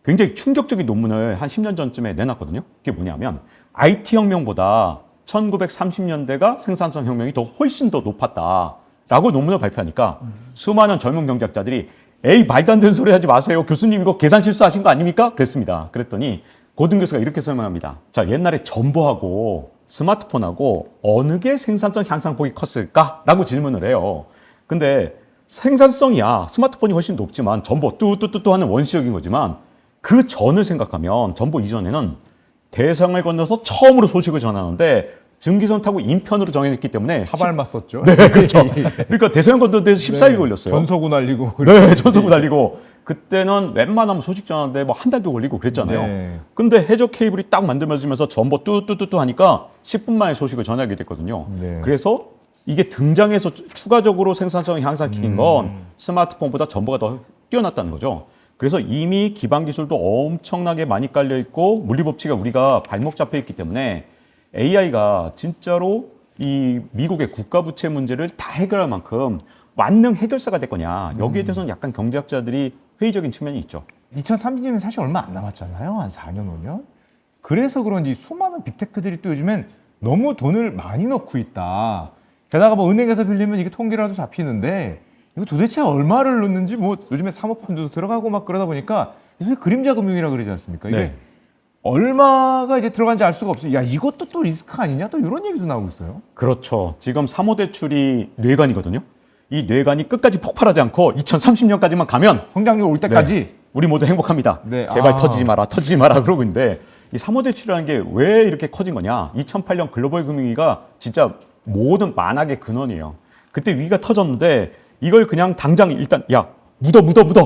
굉장히 충격적인 논문을 한 10년 전쯤에 내놨거든요. 그게 뭐냐면 IT 혁명보다 1930년대가 생산성 혁명이 더 훨씬 더 높았다라고 논문을 발표하니까 수많은 젊은 경제학자들이 에이 말도 안 되는 소리 하지 마세요. 교수님 이거 계산 실수하신 거 아닙니까? 그랬습니다. 그랬더니 고든 교수가 이렇게 설명합니다. 자, 옛날에 전보하고 스마트폰하고 어느 게 생산성 향상폭이 컸을까라고 질문을 해요. 근데 생산성이야 스마트폰이 훨씬 높지만 전보 뚜뚜뚜뚜 하는 원시적인 거지만 그 전을 생각하면 전보 이전에는 대상을 건너서 처음으로 소식을 전하는데 증기선 타고 인편으로 정해냈기 때문에 타발만 썼죠. 네, 그렇죠. 그러니까 대서양 건너는 데서 14일이 걸렸어요. 전서구 날리고. 네, 전서구 달리고 그때는 웬만하면 소식 전하는데 뭐 한 달도 걸리고 그랬잖아요. 네. 근데 해저 케이블이 딱 만들어지면서 전보 뚜뚜뚜뚜 하니까 10분 만에 소식을 전하게 됐거든요. 네. 그래서 이게 등장해서 추가적으로 생산성을 향상시킨 건 스마트폰보다 전보가 더 뛰어났다는 거죠. 그래서 이미 기반 기술도 엄청나게 많이 깔려 있고 물리법칙에 우리가 발목 잡혀 있기 때문에 AI가 진짜로 이 미국의 국가 부채 문제를 다 해결할 만큼 만능 해결사가 될 거냐 여기에 대해서는 약간 경제학자들이 회의적인 측면이 있죠. 2030년이면 사실 얼마 안 남았잖아요. 한 4년, 5년. 그래서 그런지 수많은 빅테크들이 또 요즘엔 너무 돈을 많이 넣고 있다. 게다가 뭐 은행에서 빌리면 이게 통계라도 잡히는데 이거 도대체 얼마를 넣는지 뭐 요즘에 사모펀드도 들어가고 막 그러다 보니까 요새 그림자 금융이라 그러지 않습니까? 이게 네. 얼마가 이제 들어간지 알 수가 없어요. 야, 이것도 또 리스크 아니냐? 또 이런 얘기도 나오고 있어요. 그렇죠. 지금 사모대출이 뇌관이거든요. 이 뇌관이 끝까지 폭발하지 않고 2030년까지만 가면 성장률 올 때까지. 네, 우리 모두 행복합니다. 네, 제발 아. 터지지 마라, 터지지 마라 그러고 있는데 이 사모대출이라는 게 왜 이렇게 커진 거냐? 2008년 글로벌 금융위기가 진짜 모든 만악의 근원이에요. 그때 위기가 터졌는데 이걸 그냥 당장 일단 야 묻어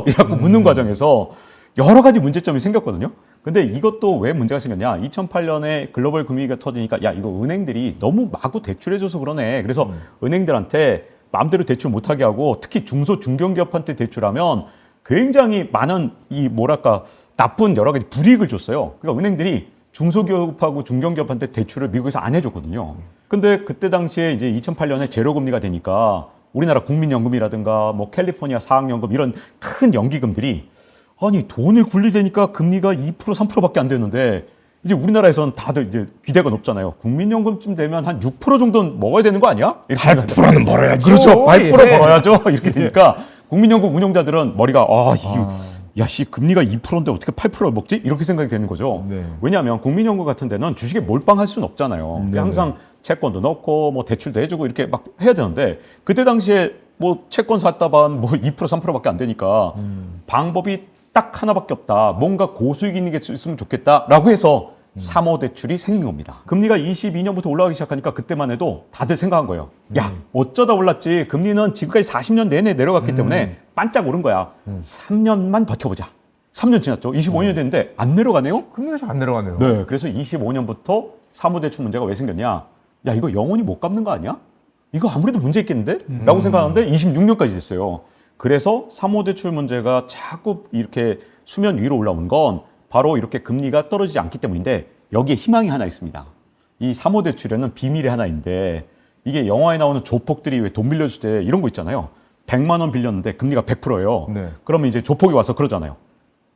이라고 묻는 과정에서 여러 가지 문제점이 생겼거든요. 근데 이것도 왜 문제가 생겼냐? 2008년에 글로벌 금융위기가 터지니까 야 이거 은행들이 너무 마구 대출해줘서 그러네. 그래서 은행들한테 마음대로 대출 못하게 하고 특히 중소 중견기업한테 대출하면 굉장히 많은 이 뭐랄까 나쁜 여러 가지 불이익을 줬어요. 그러니까 은행들이 중소기업하고 중견기업한테 대출을 미국에서 안 해줬거든요. 근데 그때 당시에 이제 2008년에 제로금리가 되니까 우리나라 국민연금이라든가 뭐 캘리포니아 사학연금 이런 큰 연기금들이 아니 돈을 굴리려니까 금리가 2% 3%밖에 안 되는데 이제 우리나라에서는 다들 이제 기대가 높잖아요. 국민연금쯤 되면 한 6% 정도는 먹어야 되는 거 아니야? 8%는 벌어야죠. 그렇죠. 8% 예. 벌어야죠. 이렇게 되니까 국민연금 운용자들은 머리가 야씨 금리가 2%인데 어떻게 8%를 먹지? 이렇게 생각이 되는 거죠. 네. 왜냐하면 국민연금 같은 데는 주식에 몰빵할 수는 없잖아요. 네. 항상 채권도 넣고 뭐 대출도 해주고 이렇게 막 해야 되는데 그때 당시에 뭐 채권 샀다 반 뭐 2% 3%밖에 안 되니까 방법이 딱 하나밖에 없다. 뭔가 고수익 있는 게 있으면 좋겠다라고 해서 사모대출이 생긴 겁니다. 금리가 22년부터 올라가기 시작하니까 그때만 해도 다들 생각한 거예요. 야, 어쩌다 올랐지. 금리는 지금까지 40년 내내 내려갔기 때문에 반짝 오른 거야. 3년만 버텨보자. 3년 지났죠. 25년 됐는데 안 내려가네요. 금리가 잘 안 내려가네요. 네, 그래서 25년부터 사모대출 문제가 왜 생겼냐? 야, 이거 영원히 못 갚는 거 아니야? 이거 아무래도 문제 있겠는데? 라고 생각하는데 26년까지 됐어요. 그래서 사모대출 문제가 자꾸 이렇게 수면 위로 올라오는 건 바로 이렇게 금리가 떨어지지 않기 때문인데 여기에 희망이 하나 있습니다. 이 사모대출에는 비밀이 하나 있는데 이게 영화에 나오는 조폭들이 왜 돈 빌려줄 때 이런 거 있잖아요. 100만 원 빌렸는데 금리가 100%예요. 네. 그러면 이제 조폭이 와서 그러잖아요.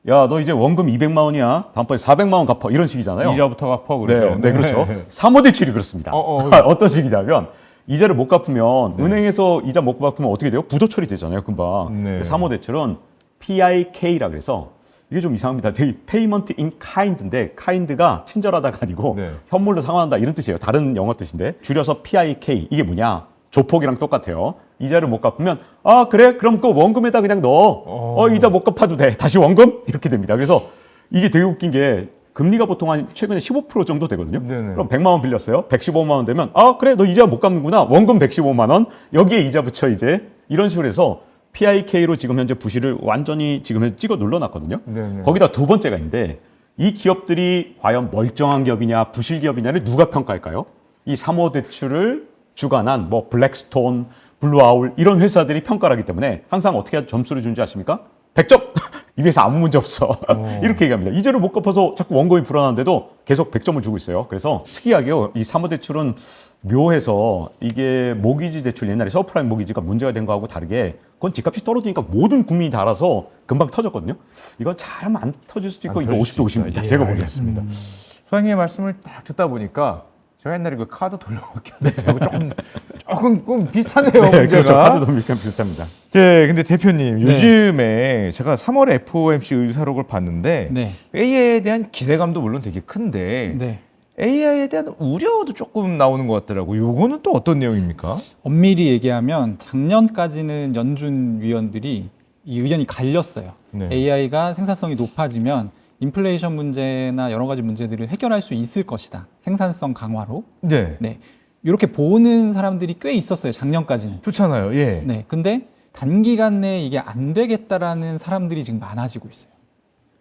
야, 너 이제 원금 200만 원이야. 다음번에 400만 원 갚아. 이런 식이잖아요. 이자부터 갚아 그러죠. 네, 그렇죠. 사모대출이 그렇습니다. 어떤 식이냐면 이자를 못 갚으면 은행에서 이자 못 갚으면 어떻게 돼요? 부도 처리되잖아요, 금방. 네. 사모대출은 PIK라 그래서 이게 좀 이상합니다. 되게 Payment in Kind인데 kind가 친절하다가 아니고 네. 현물로 상환한다 이런 뜻이에요. 다른 영어 뜻인데 줄여서 PIK. 이게 뭐냐? 조폭이랑 똑같아요. 이자를 못 갚으면 아 그래? 그럼 그 원금에다 그냥 넣어. 이자 못 갚아도 돼. 다시 원금? 이렇게 됩니다. 그래서 이게 되게 웃긴 게 금리가 보통 한 최근에 15% 정도 되거든요. 네네. 그럼 100만 원 빌렸어요. 115만 원 되면 아 그래 너 이자 못 갚는구나. 원금 115만 원. 여기에 이자 붙여 이제 이런 식으로 해서 PIK로 지금 현재 부실을 완전히 지금 현재 찍어 눌러놨거든요. 네네. 거기다 두 번째가 있는데 이 기업들이 과연 멀쩡한 기업이냐 부실 기업이냐를 누가 평가할까요? 이 사모대출을 주관한 뭐 블랙스톤, 블루아울 이런 회사들이 평가를 하기 때문에 항상 어떻게 점수를 주는지 아십니까? 100점! 이 회사 아무 문제 없어. 이렇게 얘기합니다. 이자를 못 갚아서 자꾸 원금이 불어나는데도 계속 100점을 주고 있어요. 그래서 특이하게요. 이 사모대출은 묘해서 이게 모기지 대출 옛날에 서프라임 모기지가 문제가 된 거하고 다르게 그건 집값이 떨어지니까 모든 국민이 다 알아서 금방 터졌거든요. 이거 잘하면 안 터질 수도 있고 이거 50대 50입니다. 예, 제가 보겠습니다. 소장님의 말씀을 딱 듣다 보니까 제가 옛날에 그 카드 돌려받기 하고 조금 비슷하네요. 네, 문제가. 그렇죠. 카드 도미니까 비슷합니다. 네, 근데 대표님 네. 요즘에 제가 3월에 FOMC 의사록을 봤는데 네. AI에 대한 기대감도 물론 되게 큰데 네. AI에 대한 우려도 조금 나오는 것 같더라고요. 요거는 또 어떤 내용입니까? 엄밀히 얘기하면 작년까지는 연준 위원들이 이 의견이 갈렸어요. 네. AI가 생산성이 높아지면 인플레이션 문제나 여러 가지 문제들을 해결할 수 있을 것이다. 생산성 강화로. 네. 네. 이렇게 보는 사람들이 꽤 있었어요. 작년까지는. 좋잖아요. 예. 네. 근데 단기간 내에 이게 안 되겠다라는 사람들이 지금 많아지고 있어요.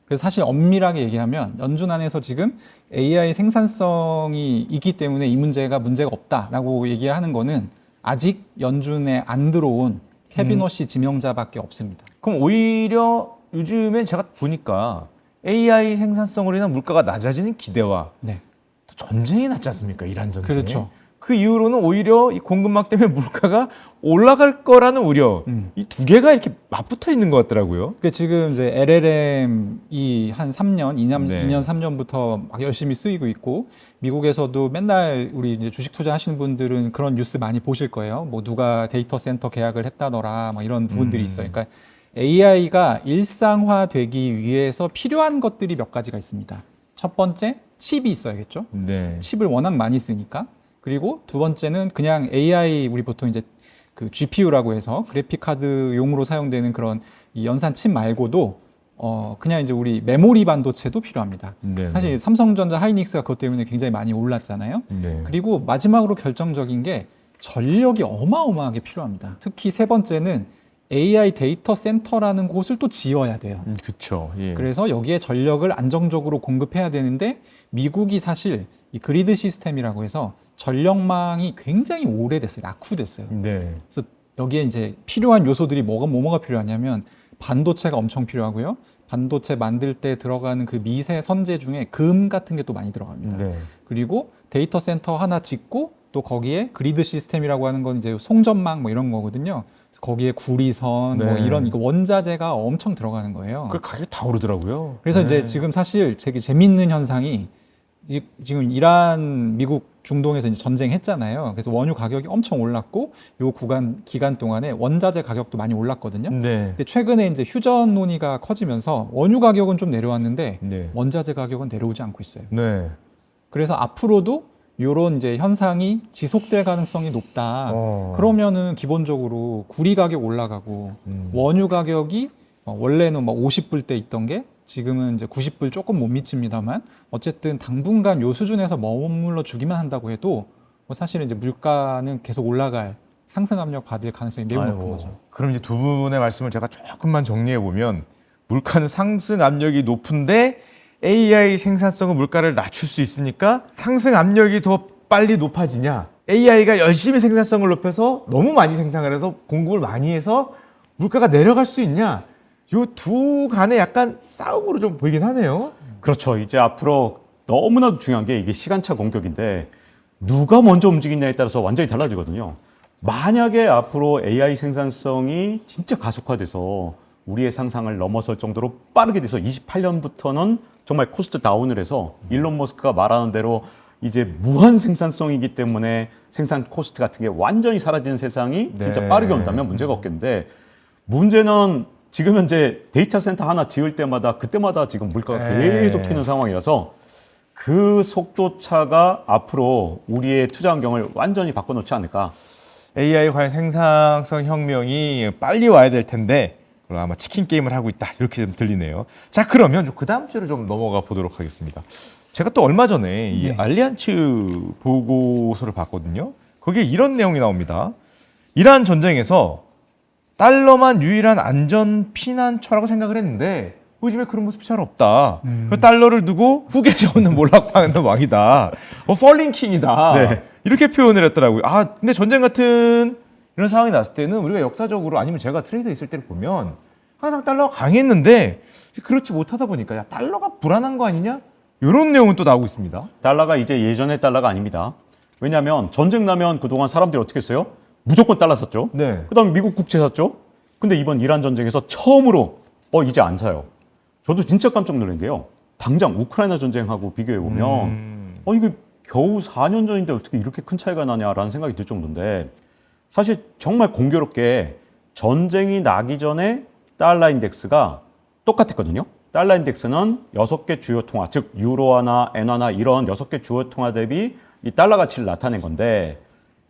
그래서 사실 엄밀하게 얘기하면 연준 안에서 지금 AI 생산성이 있기 때문에 이 문제가 없다라고 얘기를 하는 거는 아직 연준에 안 들어온 케빈 워시 지명자밖에 없습니다. 그럼 오히려 요즘엔 제가 보니까 AI 생산성으로 인한 물가가 낮아지는 기대와 네. 또 전쟁이 났지 않습니까? 이란 전쟁. 그렇죠. 그 이후로는 오히려 이 공급망 때문에 물가가 올라갈 거라는 우려. 이 두 개가 이렇게 맞붙어 있는 것 같더라고요. 그러니까 지금 이제 LLM이 한 3년, 2년, 네. 2년, 3년부터 막 열심히 쓰이고 있고 미국에서도 맨날 우리 이제 주식 투자하시는 분들은 그런 뉴스 많이 보실 거예요. 뭐 누가 데이터 센터 계약을 했다더라, 막 이런 부분들이 있어요. 그러니까 AI가 일상화되기 위해서 필요한 것들이 몇 가지가 있습니다. 첫 번째, 칩이 있어야겠죠. 네. 칩을 워낙 많이 쓰니까. 그리고 두 번째는 그냥 AI 우리 보통 이제 그 GPU라고 해서 그래픽 카드용으로 사용되는 그런 이 연산 칩 말고도 그냥 이제 우리 메모리 반도체도 필요합니다. 네. 사실 삼성전자 하이닉스가 그것 때문에 굉장히 많이 올랐잖아요. 네. 그리고 마지막으로 결정적인 게 전력이 어마어마하게 필요합니다. 특히 세 번째는 AI 데이터 센터라는 곳을 또 지어야 돼요. 그렇죠. 예. 그래서 여기에 전력을 안정적으로 공급해야 되는데 미국이 사실 이 그리드 시스템이라고 해서 전력망이 굉장히 오래됐어요. 낙후됐어요. 네. 그래서 여기에 이제 필요한 요소들이 뭐가 필요하냐면 반도체가 엄청 필요하고요. 반도체 만들 때 들어가는 그 미세 선재 중에 금 같은 게 또 많이 들어갑니다. 네. 그리고 데이터 센터 하나 짓고 또 거기에 그리드 시스템이라고 하는 건 이제 송전망 뭐 이런 거거든요. 그래서 거기에 구리선 뭐 네. 이런 이거 원자재가 엄청 들어가는 거예요. 그 가격이 다 오르더라고요. 그래서 네. 이제 지금 사실 되게 재밌는 현상이 지금 이란, 미국, 중동에서 이제 전쟁했잖아요. 그래서 원유 가격이 엄청 올랐고 요 기간 동안에 원자재 가격도 많이 올랐거든요. 네. 근데 최근에 이제 휴전 논의가 커지면서 원유 가격은 좀 내려왔는데 네. 원자재 가격은 내려오지 않고 있어요. 네. 그래서 앞으로도 이런 이제 현상이 지속될 가능성이 높다. 그러면은 기본적으로 구리 가격 올라가고 원유 가격이 원래는 뭐 50불 때 있던 게 지금은 이제 90불 조금 못 미칩니다만 어쨌든 당분간 요 수준에서 머물러 주기만 한다고 해도 뭐 사실은 이제 물가는 계속 올라갈 상승 압력 받을 가능성이 매우 높은 거죠. 그럼 이제 두 분의 말씀을 제가 조금만 정리해 보면 물가는 상승 압력이 높은데 AI 생산성은 물가를 낮출 수 있으니까 상승 압력이 더 빨리 높아지냐? AI가 열심히 생산성을 높여서 너무 많이 생산을 해서 공급을 많이 해서 물가가 내려갈 수 있냐? 요 두 간의 약간 싸움으로 좀 보이긴 하네요. 그렇죠. 이제 앞으로 너무나도 중요한 게 이게 시간차 공격인데 누가 먼저 움직이냐에 따라서 완전히 달라지거든요. 만약에 앞으로 AI 생산성이 진짜 가속화돼서 우리의 상상을 넘어설 정도로 빠르게 돼서 28년부터는 정말 코스트 다운을 해서 일론 머스크가 말하는 대로 이제 무한 생산성이기 때문에 생산 코스트 같은 게 완전히 사라지는 세상이 진짜 네. 빠르게 온다면 문제가 없겠는데 문제는 지금 현재 데이터 센터 하나 지을 때마다 그때마다 지금 물가가 네. 계속 튀는 상황이라서 그 속도 차가 앞으로 우리의 투자 환경을 완전히 바꿔놓지 않을까. AI 과연 생산성 혁명이 빨리 와야 될 텐데 그럼 아마 치킨 게임을 하고 있다 이렇게 좀 들리네요. 자 그러면 좀 그 다음 주로 좀 넘어가 보도록 하겠습니다. 제가 또 얼마 전에 이 네. 알리안츠 보고서를 봤거든요. 거기에 이런 내용이 나옵니다. 이란 전쟁에서 달러만 유일한 안전 피난처라고 생각을 했는데 요즘에 그런 모습이 잘 없다. 그 달러를 두고 후계자 없는 몰락당하는 왕이다. 펄링 킹이다. 네. 이렇게 표현을 했더라고요. 아 근데 전쟁 같은 이런 상황이 났을 때는 우리가 역사적으로 아니면 제가 트레이더 있을 때를 보면 항상 달러가 강했는데 그렇지 못하다 보니까 야 달러가 불안한 거 아니냐? 이런 내용은 또 나오고 있습니다. 달러가 이제 예전의 달러가 아닙니다. 왜냐하면 전쟁 나면 그동안 사람들이 어떻게 했어요? 무조건 달러 샀죠. 네. 그다음에 미국 국채 샀죠. 근데 이번 이란 전쟁에서 처음으로 이제 안 사요. 저도 진짜 깜짝 놀란 게요. 당장 우크라이나 전쟁하고 비교해 보면 이게 겨우 4년 전인데 어떻게 이렇게 큰 차이가 나냐라는 생각이 들 정도인데 사실 정말 공교롭게 전쟁이 나기 전에 달러 인덱스가 똑같았거든요. 달러 인덱스는 6개 주요 통화, 즉 유로화나 엔화나 이런 6개 주요 통화 대비 이 달러 가치를 나타낸 건데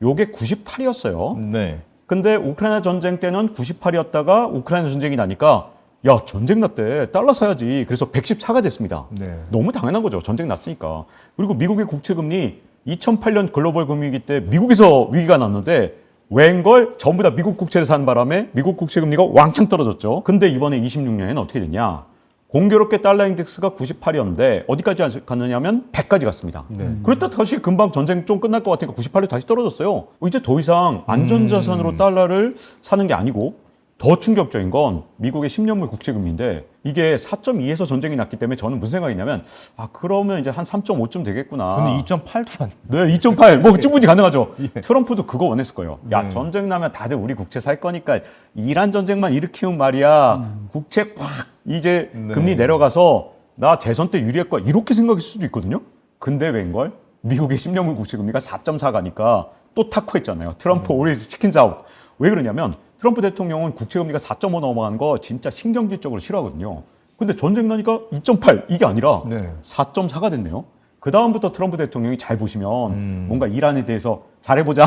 요게 98이었어요. 네. 근데 우크라이나 전쟁 때는 98이었다가 우크라이나 전쟁이 나니까 야 전쟁 났대 달러 사야지. 그래서 114가 됐습니다. 네. 너무 당연한 거죠. 전쟁 났으니까. 그리고 미국의 국채금리 2008년 글로벌 금융위기 때 미국에서 위기가 났는데 웬걸 전부 다 미국 국채를 산 바람에 미국 국채금리가 왕창 떨어졌죠. 근데 이번에 26년에는 어떻게 됐냐. 공교롭게 달러 인덱스가 98이었는데 어디까지 갔느냐면 100까지 갔습니다. 그랬다 다시 금방 전쟁 좀 끝날 것 같으니까 98로 다시 떨어졌어요. 이제 더 이상 안전자산으로 달러를 사는 게 아니고 더 충격적인 건 미국의 10년물 국채금리인데 이게 4.2에서 전쟁이 났기 때문에 저는 무슨 생각이냐면 그러면 이제 한 3.5쯤 되겠구나. 저는 2.8도 봤는데. 네, 2.8. 뭐 충분히 가능하죠. 트럼프도 그거 원했을 거예요. 야, 네. 전쟁 나면 다들 우리 국채 살 거니까 이란 전쟁만 일으키면 말이야. 국채 확 이제 네. 금리 내려가서 나 재선 때 유리할 거야. 이렇게 생각할 수도 있거든요. 근데 웬걸? 미국의 10년물 국채 금리가 4.4 가니까 또 타코했잖아요. 트럼프 오리스 치킨 사업. 왜 그러냐면 트럼프 대통령은 국채금리가 4.5 넘어가는 거 진짜 신경질적으로 싫어하거든요. 근데 전쟁 나니까 2.8 이게 아니라 네. 4.4가 됐네요. 그 다음부터 트럼프 대통령이 잘 보시면 뭔가 이란에 대해서 잘해보자,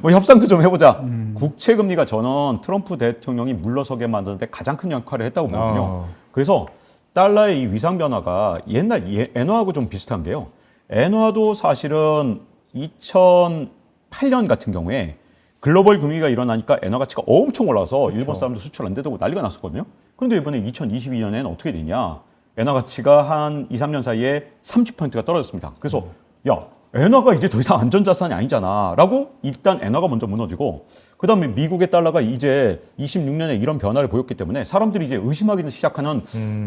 뭐 협상도 좀 해보자. 국채금리가 저는 트럼프 대통령이 물러서게 만드는데 가장 큰 역할을 했다고 보거든요. 그래서 달러의 이 위상 변화가 옛날 엔화하고 좀 비슷한 게요. 엔화도 사실은 2008년 같은 경우에 글로벌 금위기가 일어나니까 엔화 가치가 엄청 올라서 일본 사람도 수출 안 되고 난리가 났었거든요. 그런데 이번에 2022년에는 어떻게 되냐? 엔화 가치가 한 2, 3년 사이에 30%가 떨어졌습니다. 그래서 야, 엔화가 이제 더 이상 안전자산이 아니잖아 라고 일단 엔화가 먼저 무너지고 그다음에 미국의 달러가 이제 26년에 이런 변화를 보였기 때문에 사람들이 이제 의심하기 시작하는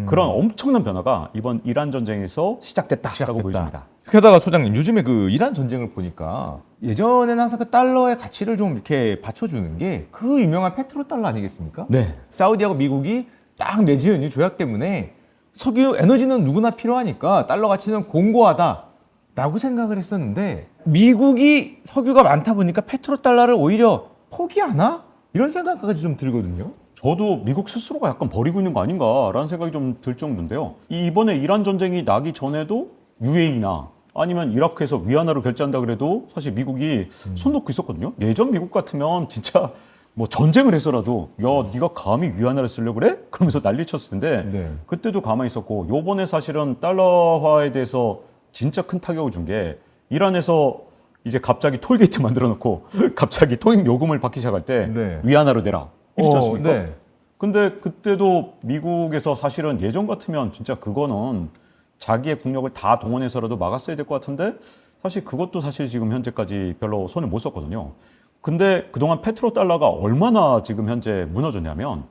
그런 엄청난 변화가 이번 이란 전쟁에서 시작됐다라고 보여집니다. 게다가 소장님 요즘에 그 이란 전쟁을 보니까 예전에는 항상 그 달러의 가치를 좀 이렇게 받쳐주는 게 그 유명한 페트로 달러 아니겠습니까? 네. 사우디하고 미국이 딱 맺은 이 조약 때문에 석유 에너지는 누구나 필요하니까 달러 가치는 공고하다라고 생각을 했었는데 미국이 석유가 많다 보니까 페트로 달러를 오히려 포기하나? 이런 생각까지 좀 들거든요. 저도 미국 스스로가 약간 버리고 있는 거 아닌가라는 생각이 좀 들 정도인데요. 이번에 이란 전쟁이 나기 전에도 UAE나 아니면 이라크에서 위안화로 결제한다 그래도 사실 미국이 손 놓고 있었거든요. 예전 미국 같으면 진짜 뭐 전쟁을 해서라도 야 네가 감히 위안화를 쓰려고 그래? 그러면서 난리 쳤을 텐데 네. 그때도 가만히 있었고 요번에 사실은 달러화에 대해서 진짜 큰 타격을 준 게 이란에서 이제 갑자기 톨게이트 만들어 놓고 갑자기 통행 요금을 받기 시작할 때 네. 위안화로 내라 이랬지 않습니까? 네. 근데 그때도 미국에서 사실은 예전 같으면 진짜 그거는 자기의 국력을 다 동원해서라도 막았어야 될 것 같은데 사실 그것도 사실 지금 현재까지 별로 손을 못 썼거든요. 근데 그동안 페트로 달러가 얼마나 지금 현재 무너졌냐면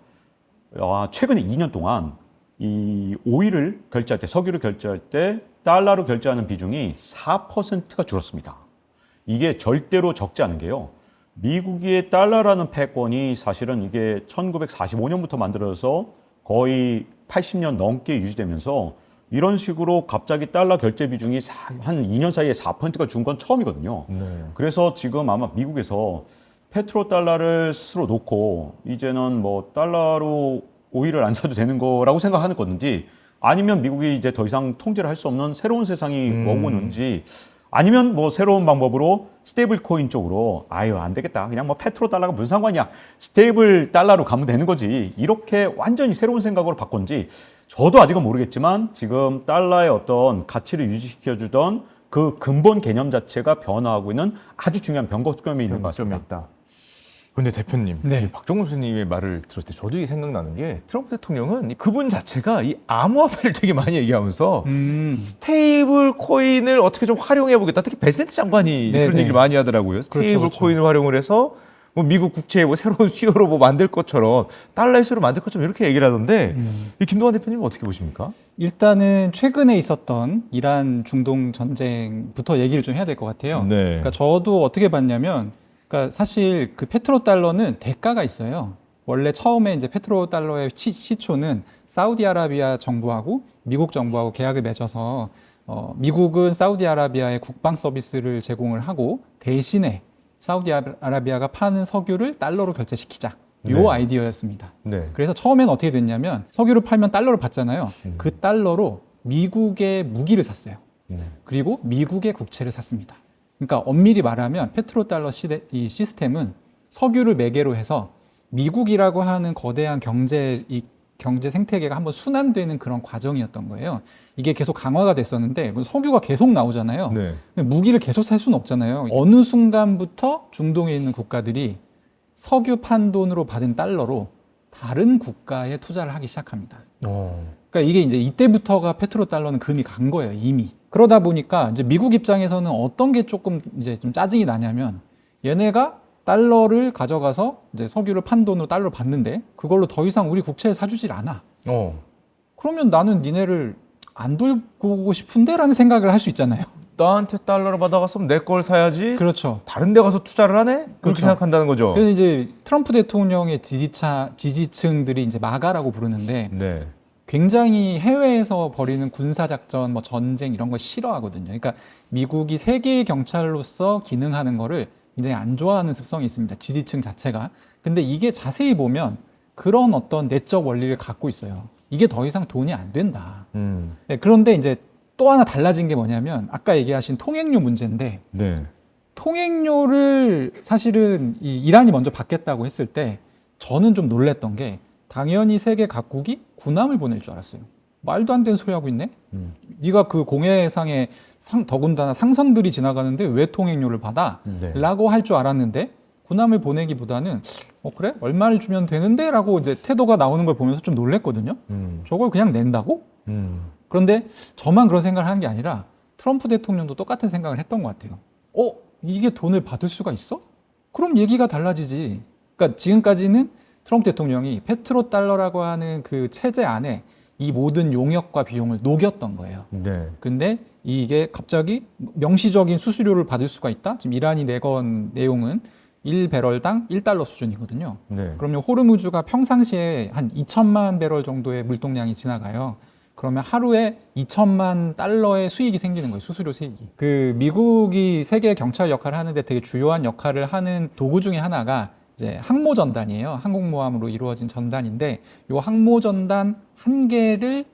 최근에 2년 동안 이 오일을 결제할 때 석유를 결제할 때 달러로 결제하는 비중이 4%가 줄었습니다. 이게 절대로 적지 않은 게요. 미국의 달러라는 패권이 사실은 이게 1945년부터 만들어서 거의 80년 넘게 유지되면서 이런 식으로 갑자기 달러 결제 비중이 한 2년 사이에 4%가 준 건 처음이거든요. 네. 그래서 지금 아마 미국에서 페트로 달러를 스스로 놓고 이제는 뭐 달러로 오일을 안 사도 되는 거라고 생각하는 건지 아니면 미국이 이제 더 이상 통제를 할 수 없는 새로운 세상이 오고 있는지 아니면 뭐 새로운 방법으로 스테이블 코인 쪽으로 아유 안 되겠다 그냥 뭐 페트로 달러가 무슨 상관이야 스테이블 달러로 가면 되는 거지 이렇게 완전히 새로운 생각으로 바꾼지 저도 아직은 모르겠지만 지금 달러의 어떤 가치를 유지시켜 주던 그 근본 개념 자체가 변화하고 있는 아주 중요한 변곡점이 있는 것 같습니다. 있다. 근데 대표님, 네. 이 박정훈 선생님의 말을 들었을 때 저도 이게 생각나는 게 트럼프 대통령은 그분 자체가 이 암호화폐를 되게 많이 얘기하면서 스테이블 코인을 어떻게 좀 활용해 보겠다. 특히 베센트 장관이 이제 그런 네. 얘기를 많이 하더라고요. 스테이블 그렇죠. 코인을 활용을 해서 뭐 미국 국채에 뭐 새로운 수요로 뭐 만들 것처럼 달러의 수요로 만들 것처럼 이렇게 얘기를 하던데 이 김동완 대표님은 어떻게 보십니까? 일단은 최근에 있었던 이란 중동 전쟁부터 얘기를 좀 해야 될 것 같아요. 네. 그러니까 저도 어떻게 봤냐면, 그러니까 사실 그 페트로 달러는 대가가 있어요. 원래 처음에 이제 페트로 달러의 시초는 사우디아라비아 정부하고 미국 정부하고 계약을 맺어서 미국은 사우디아라비아에 국방 서비스를 제공을 하고 대신에 사우디아라비아가 파는 석유를 달러로 결제시키자. 요 네. 아이디어였습니다. 네. 그래서 처음엔 어떻게 됐냐면 석유를 팔면 달러를 받잖아요. 그 달러로 미국의 무기를 샀어요. 네. 그리고 미국의 국채를 샀습니다. 그러니까 엄밀히 말하면 페트로 달러 이 시스템은 석유를 매개로 해서 미국이라고 하는 거대한 경제 생태계가 한번 순환되는 그런 과정이었던 거예요. 이게 계속 강화가 됐었는데 석유가 계속 나오잖아요. 네. 무기를 계속 살 수는 없잖아요. 어느 순간부터 중동에 있는 국가들이 석유 판돈으로 받은 달러로 다른 국가에 투자를 하기 시작합니다. 그러니까 이게 이제 이때부터가 페트로 달러는 금이 간 거예요, 이미. 그러다 보니까 이제 미국 입장에서는 어떤 게 조금 이제 좀 짜증이 나냐면 얘네가 달러를 가져가서 이제 석유를 판돈으로 달러를 받는데 그걸로 더 이상 우리 국채에 사주질 않아. 그러면 나는 니네를 안 돌보고 싶은데라는 생각을 할 수 있잖아요. 나한테 달러를 받아갔으면 내 걸 사야지. 그렇죠. 다른 데 가서 투자를 하네? 그렇게 그렇죠. 생각한다는 거죠. 그래서 이제 트럼프 대통령의 지지층들이 이제 마가라고 부르는데 네. 굉장히 해외에서 벌이는 군사작전, 뭐 전쟁 이런 걸 싫어하거든요. 그러니까 미국이 세계의 경찰로서 기능하는 거를 굉장히 안 좋아하는 습성이 있습니다. 지지층 자체가. 근데 이게 자세히 보면 그런 어떤 내적 원리를 갖고 있어요. 이게 더 이상 돈이 안 된다. 네, 그런데 이제 또 하나 달라진 게 뭐냐면 아까 얘기하신 통행료 문제인데 네. 통행료를 사실은 이 이란이 먼저 받겠다고 했을 때 저는 좀 놀랬던 게 당연히 세계 각국이 군함을 보낼 줄 알았어요. 말도 안 되는 소리 하고 있네. 네가 그 공해상에 더군다나 상선들이 지나가는데 왜 통행료를 받아? 네. 라고 할 줄 알았는데 군함을 보내기보다는 그래? 얼마를 주면 되는데? 라고 이제 태도가 나오는 걸 보면서 좀 놀랬거든요. 저걸 그냥 낸다고? 그런데 저만 그런 생각을 하는 게 아니라 트럼프 대통령도 똑같은 생각을 했던 것 같아요. 이게 돈을 받을 수가 있어? 그럼 얘기가 달라지지. 그러니까 지금까지는 트럼프 대통령이 페트로 달러라고 하는 그 체제 안에 이 모든 용역과 비용을 녹였던 거예요. 네. 근데 이게 갑자기 명시적인 수수료를 받을 수가 있다? 지금 이란이 내건 내용은 1배럴당 1달러 수준이거든요. 네. 그러면 호르무즈가 평상시에 한 2천만 배럴 정도의 물동량이 지나가요. 그러면 하루에 2천만 달러의 수익이 생기는 거예요. 수수료 수익이. 그 미국이 세계 경찰 역할을 하는데 되게 주요한 역할을 하는 도구 중에 하나가 이제 항모 전단이에요. 항공모함으로 이루어진 전단인데 이 항모 전단 한 개를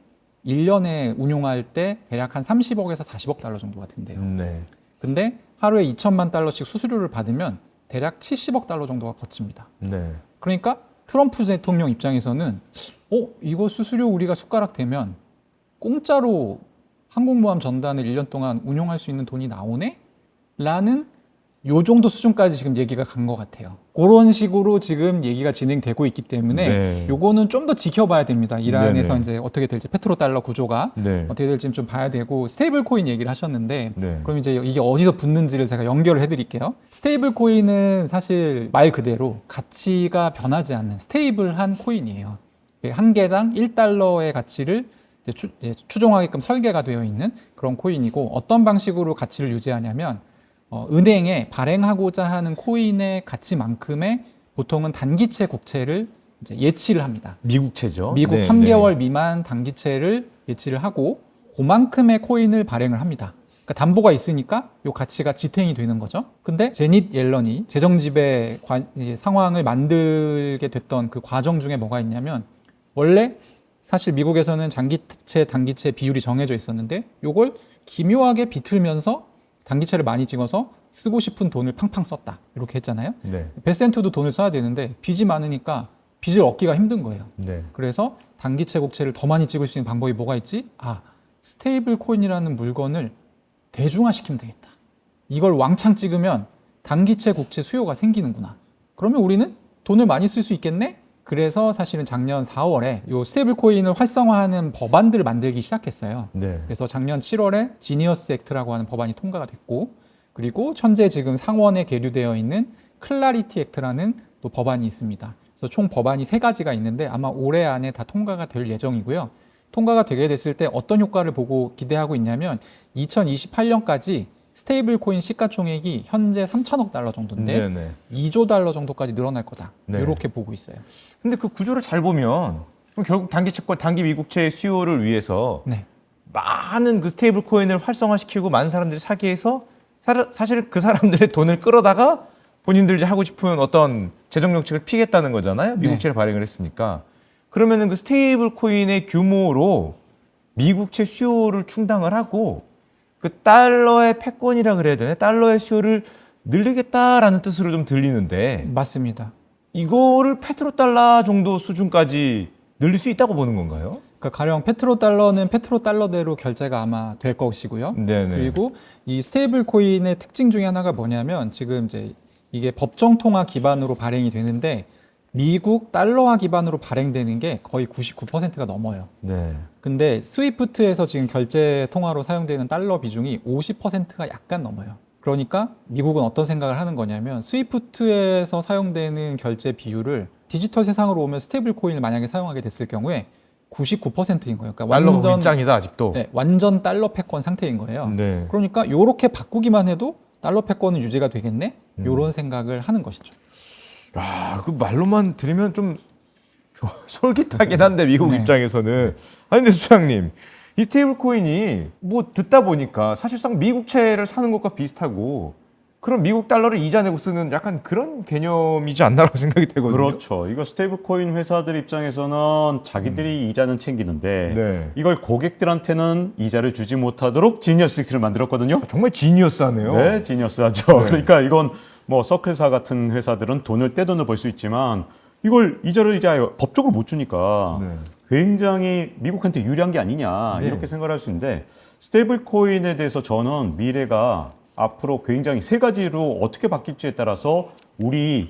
1년에 운용할 때 대략 한 30억에서 40억 달러 정도가 든대요. 네. 근데 하루에 2천만 달러씩 수수료를 받으면 대략 70억 달러 정도가 거칩니다. 네. 그러니까 트럼프 대통령 입장에서는 이거 수수료 우리가 숟가락 대면 공짜로 항공모함 전단을 1년 동안 운용할 수 있는 돈이 나오네? 라는 요 정도 수준까지 지금 얘기가 간 것 같아요. 그런 식으로 지금 얘기가 진행되고 있기 때문에 네. 요거는 좀 더 지켜봐야 됩니다. 이란에서 네네. 이제 어떻게 될지 페트로 달러 구조가 네. 어떻게 될지 좀 봐야 되고 스테이블 코인 얘기를 하셨는데 네. 그럼 이제 이게 어디서 붙는지를 제가 연결을 해드릴게요. 스테이블 코인은 사실 말 그대로 가치가 변하지 않는 스테이블한 코인이에요. 한 개당 1달러의 가치를 추종하게끔 설계가 되어 있는 그런 코인이고 어떤 방식으로 가치를 유지하냐면 은행에 발행하고자 하는 코인의 가치만큼의 보통은 단기채 국채를 이제 예치를 합니다. 미국채죠. 미국 네, 3개월 미만 단기채를 예치를 하고 그만큼의 코인을 발행을 합니다. 그러니까 담보가 있으니까 이 가치가 지탱이 되는 거죠. 근데 제닛 옐런이 재정지배 상황을 만들게 됐던 그 과정 중에 뭐가 있냐면 원래 사실 미국에서는 장기채, 단기채 비율이 정해져 있었는데 이걸 기묘하게 비틀면서 단기채를 많이 찍어서 쓰고 싶은 돈을 팡팡 썼다. 이렇게 했잖아요. 네. 베센트도 돈을 써야 되는데 빚이 많으니까 빚을 얻기가 힘든 거예요. 네. 그래서 단기채 국채를 더 많이 찍을 수 있는 방법이 뭐가 있지? 스테이블 코인이라는 물건을 대중화시키면 되겠다. 이걸 왕창 찍으면 단기채 국채 수요가 생기는구나. 그러면 우리는 돈을 많이 쓸 수 있겠네? 그래서 사실은 작년 4월에 이 스테이블 코인을 활성화하는 법안들을 만들기 시작했어요. 네. 그래서 작년 7월에 지니어스 액트라고 하는 법안이 통과가 됐고, 그리고 현재 지금 상원에 계류되어 있는 클라리티 액트라는 또 법안이 있습니다. 그래서 총 법안이 3가지가 있는데 아마 올해 안에 다 통과가 될 예정이고요. 통과가 되게 됐을 때 어떤 효과를 보고 기대하고 있냐면 2028년까지 스테이블 코인 시가총액이 현재 3천억 달러 정도인데 네네. 2조 달러 정도까지 늘어날 거다. 네. 이렇게 보고 있어요. 근데 그 구조를 잘 보면 그럼 결국 단기 채권, 단기 미국채의 수요를 위해서 네. 많은 그 스테이블 코인을 활성화시키고 많은 사람들이 사게 해서 사실 그 사람들의 돈을 끌어다가 본인들이 하고 싶은 어떤 재정 정책을 피겠다는 거잖아요. 미국채를 발행을 했으니까. 그러면은 그 스테이블 코인의 규모로 미국채 수요를 충당을 하고 그 달러의 패권이라 그래야 되나? 달러의 수요를 늘리겠다라는 뜻으로 좀 들리는데 맞습니다. 이거를 페트로달러 정도 수준까지 늘릴 수 있다고 보는 건가요? 그러니까 가령 페트로달러는 페트로달러대로 결제가 아마 될 것이고요. 네네. 그리고 이 스테이블 코인의 특징 중에 하나가 뭐냐면 지금 이제 이게 법정 통화 기반으로 발행이 되는데 미국 달러화 기반으로 발행되는 게 거의 99%가 넘어요. 네. 근데 스위프트에서 지금 결제 통화로 사용되는 달러 비중이 50%가 약간 넘어요. 그러니까 미국은 어떤 생각을 하는 거냐면 스위프트에서 사용되는 결제 비율을 디지털 세상으로 오면 스테이블 코인을 만약에 사용하게 됐을 경우에 99%인 거예요. 그러니까 달러가 짱이다 아직도. 네, 완전 달러 패권 상태인 거예요. 네. 그러니까 이렇게 바꾸기만 해도 달러 패권은 유지가 되겠네? 이런 생각을 하는 것이죠. 야, 그 말로만 들으면 좀 솔깃하긴 한데 미국 네. 입장에서는. 아니 근데 수장님, 이 스테이블 코인이 뭐 듣다 보니까 사실상 미국채를 사는 것과 비슷하고 그럼 미국 달러를 이자 내고 쓰는 약간 그런 개념이지 않나라고 생각이 되거든요. 그렇죠. 이거 스테이블 코인 회사들 입장에서는 자기들이 이자는 챙기는데 네. 이걸 고객들한테는 이자를 주지 못하도록 지니어스 액트를 만들었거든요. 정말 지니어스하네요. 네, 지니어스하죠. 네. 그러니까 이건 뭐 서클사 같은 회사들은 떼돈을 벌 수 있지만 이걸 이자를 이제 법적으로 못 주니까 네. 굉장히 미국한테 유리한 게 아니냐 네. 이렇게 생각을 할 수 있는데 스테이블 코인에 대해서 저는 미래가 앞으로 굉장히 3가지로 어떻게 바뀔지에 따라서 우리의